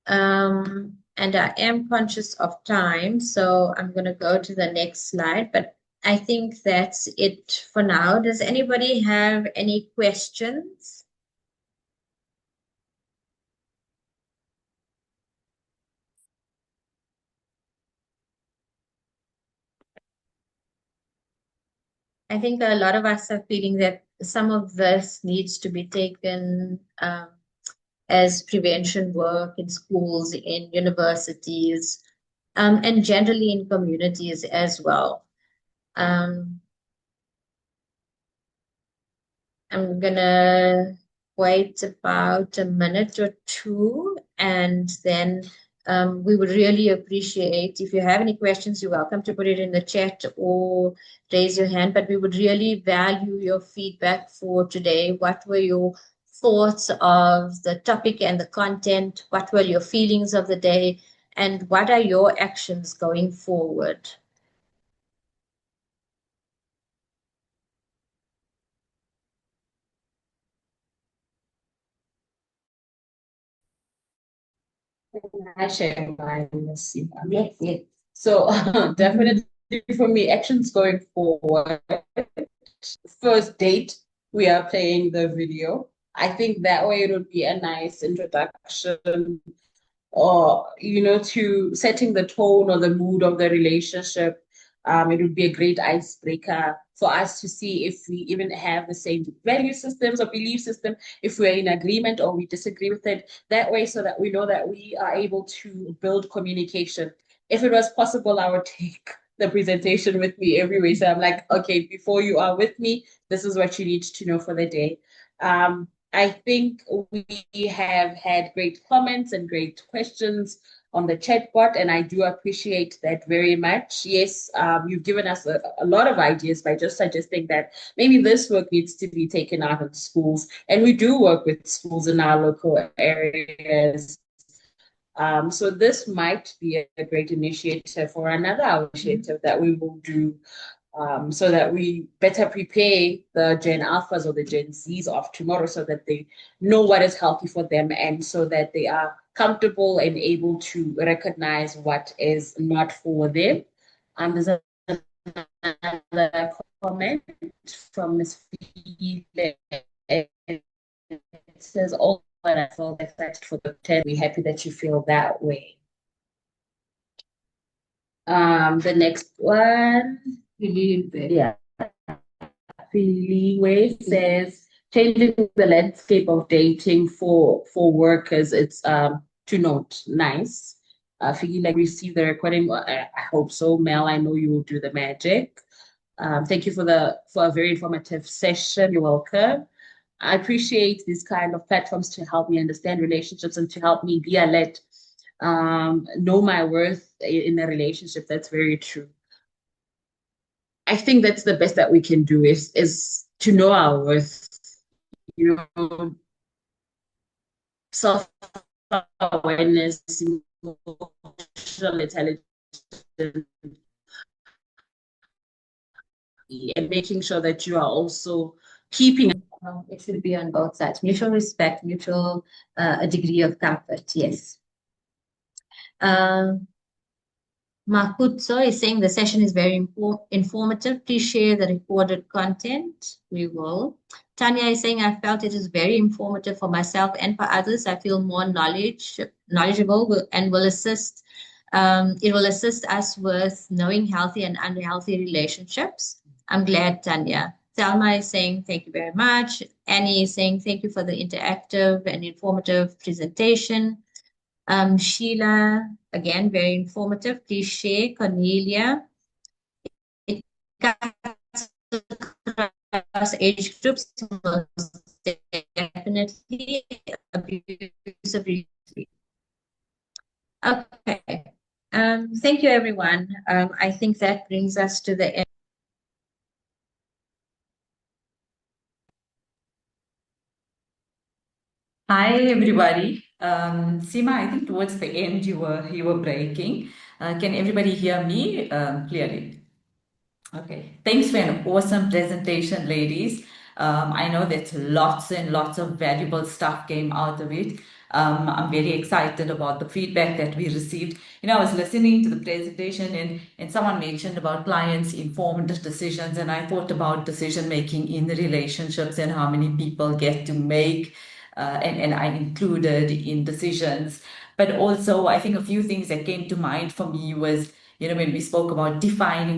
And I am conscious of time, so I'm going to go to the next slide, but I think that's it for now. Does anybody have any questions? I think a lot of us are feeling that some of this needs to be taken as prevention work in schools, in universities, and generally in communities as well. I'm gonna wait about a minute or two, and then we would really appreciate if you have any questions, you're welcome to put it in the chat or raise your hand, but we would really value your feedback for today. What were your thoughts of the topic and the content? What were your feelings of the day? And what are your actions going forward? I share mine. Yes, yes. So definitely for me, actions going forward. First date, we are playing the video. I think that way it would be a nice introduction or, to setting the tone or the mood of the relationship. It would be a great icebreaker for us to see if we even have the same value systems or belief system, if we're in agreement or we disagree with it. That way, so that we know that we are able to build communication. If it was possible, I would take the presentation with me everywhere. So I'm like, okay, before you are with me, this is what you need to know for the day. I think we have had great comments and great questions on the chat bot, and I do appreciate that very much. Yes, you've given us a lot of ideas by just suggesting that maybe this work needs to be taken out of schools, and we do work with schools in our local areas. So this might be a great initiative or another initiative that we will do, so that we better prepare the Gen Alphas or the Gen Zs of tomorrow so that they know what is healthy for them, and so that they are comfortable and able to recognize what is not for them. There's another comment from Ms. Fee. It says, "Oh, but I felt excited for the 10. We're happy that you feel that way." The next one, yeah. Filiwe says, changing the landscape of dating for workers, it's to note. Nice. Fili, like, receive the recording. I hope so. Mel, I know you will do the magic. Thank you for a very informative session. You're welcome. I appreciate these kind of platforms to help me understand relationships and to help me be alert, know my worth in a relationship. That's very true. I think that's the best that we can do is to know our worth, self-awareness, emotional intelligence, and making sure that you are also keeping. It should be on both sides. Mutual respect, mutual a degree of comfort. Yes. Mahutso is saying the session is very informative. Please share the recorded content. We will. Tanya is saying, I felt it is very informative for myself and for others. I feel more knowledgeable and will assist. It will assist us with knowing healthy and unhealthy relationships. I'm glad, Tanya. Thelma is saying, thank you very much. Annie is saying, thank you for the interactive and informative presentation. Sheila, again, very informative. Please share. Cornelia. It cuts across age groups, most definitely abusive. Okay. Thank you, everyone. I think that brings us to the end. Hi everybody. Seema, I think towards the end you were breaking. Can everybody hear me clearly? Okay. Thanks for an awesome presentation, ladies. I know that lots and lots of valuable stuff came out of it. I'm very excited about the feedback that we received. I was listening to the presentation and someone mentioned about clients' informed decisions, and I thought about decision making in the relationships and how many people get to make, and I included in decisions. But also, I think a few things that came to mind for me was, when we spoke about define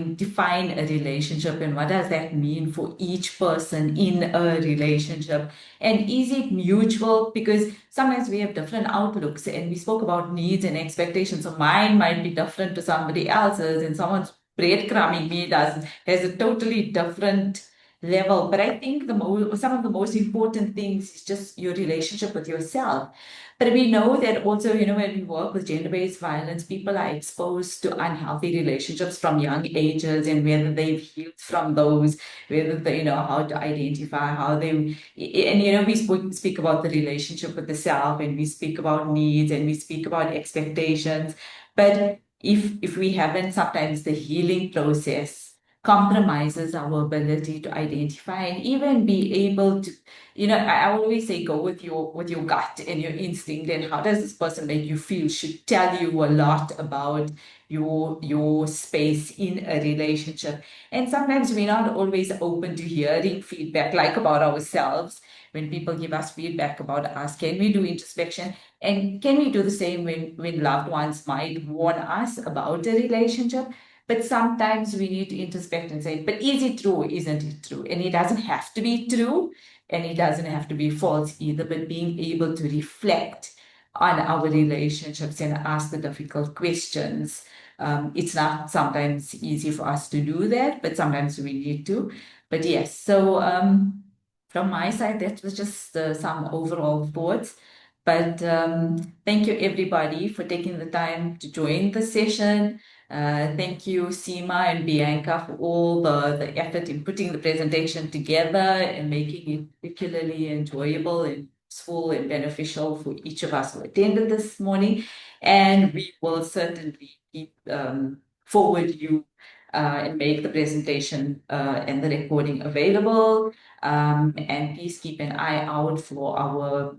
a relationship and what does that mean for each person in a relationship, and is it mutual? Because sometimes we have different outlooks, and we spoke about needs and expectations, so mine might be different to somebody else's, and someone's breadcrumbing me has a totally different level. But I think some of the most important things is just your relationship with yourself. But we know that also, when we work with gender-based violence, people are exposed to unhealthy relationships from young ages, and whether they've healed from those, whether they know how to identify how they, and we speak about the relationship with the self, and we speak about needs, and we speak about expectations. But if we haven't, sometimes the healing process compromises our ability to identify and even be able to, I always say go with your gut and your instinct, and how does this person make you feel should tell you a lot about your space in a relationship. And sometimes we're not always open to hearing feedback, like about ourselves. When people give us feedback about us, can we do introspection? And can we do the same when loved ones might warn us about a relationship? But sometimes we need to introspect and say, but is it true or isn't it true? And it doesn't have to be true, and it doesn't have to be false either, but being able to reflect on our relationships and ask the difficult questions. It's not sometimes easy for us to do that, but sometimes we need to. But yes, so from my side, that was just some overall thoughts. But thank you everybody for taking the time to join the session. Thank you, Seema and Bianca, for all the effort in putting the presentation together and making it particularly enjoyable and useful and beneficial for each of us who attended this morning. And we will certainly keep forward you and make the presentation and the recording available. And please keep an eye out for our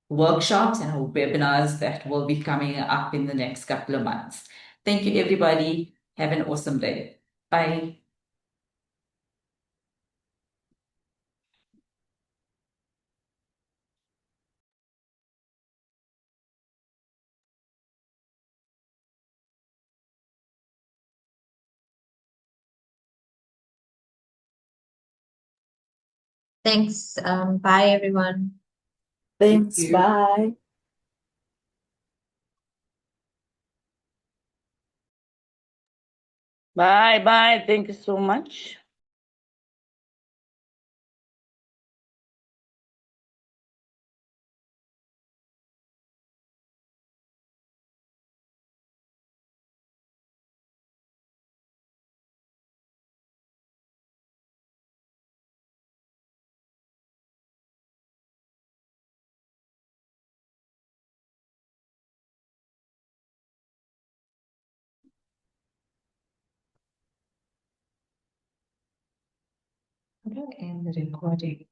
workshops and our webinars that will be coming up in the next couple of months. Thank you, everybody. Have an awesome day. Bye. Thanks. Bye, everyone. Thanks. Bye. Bye bye. Thank you so much. I'm going to end the recording.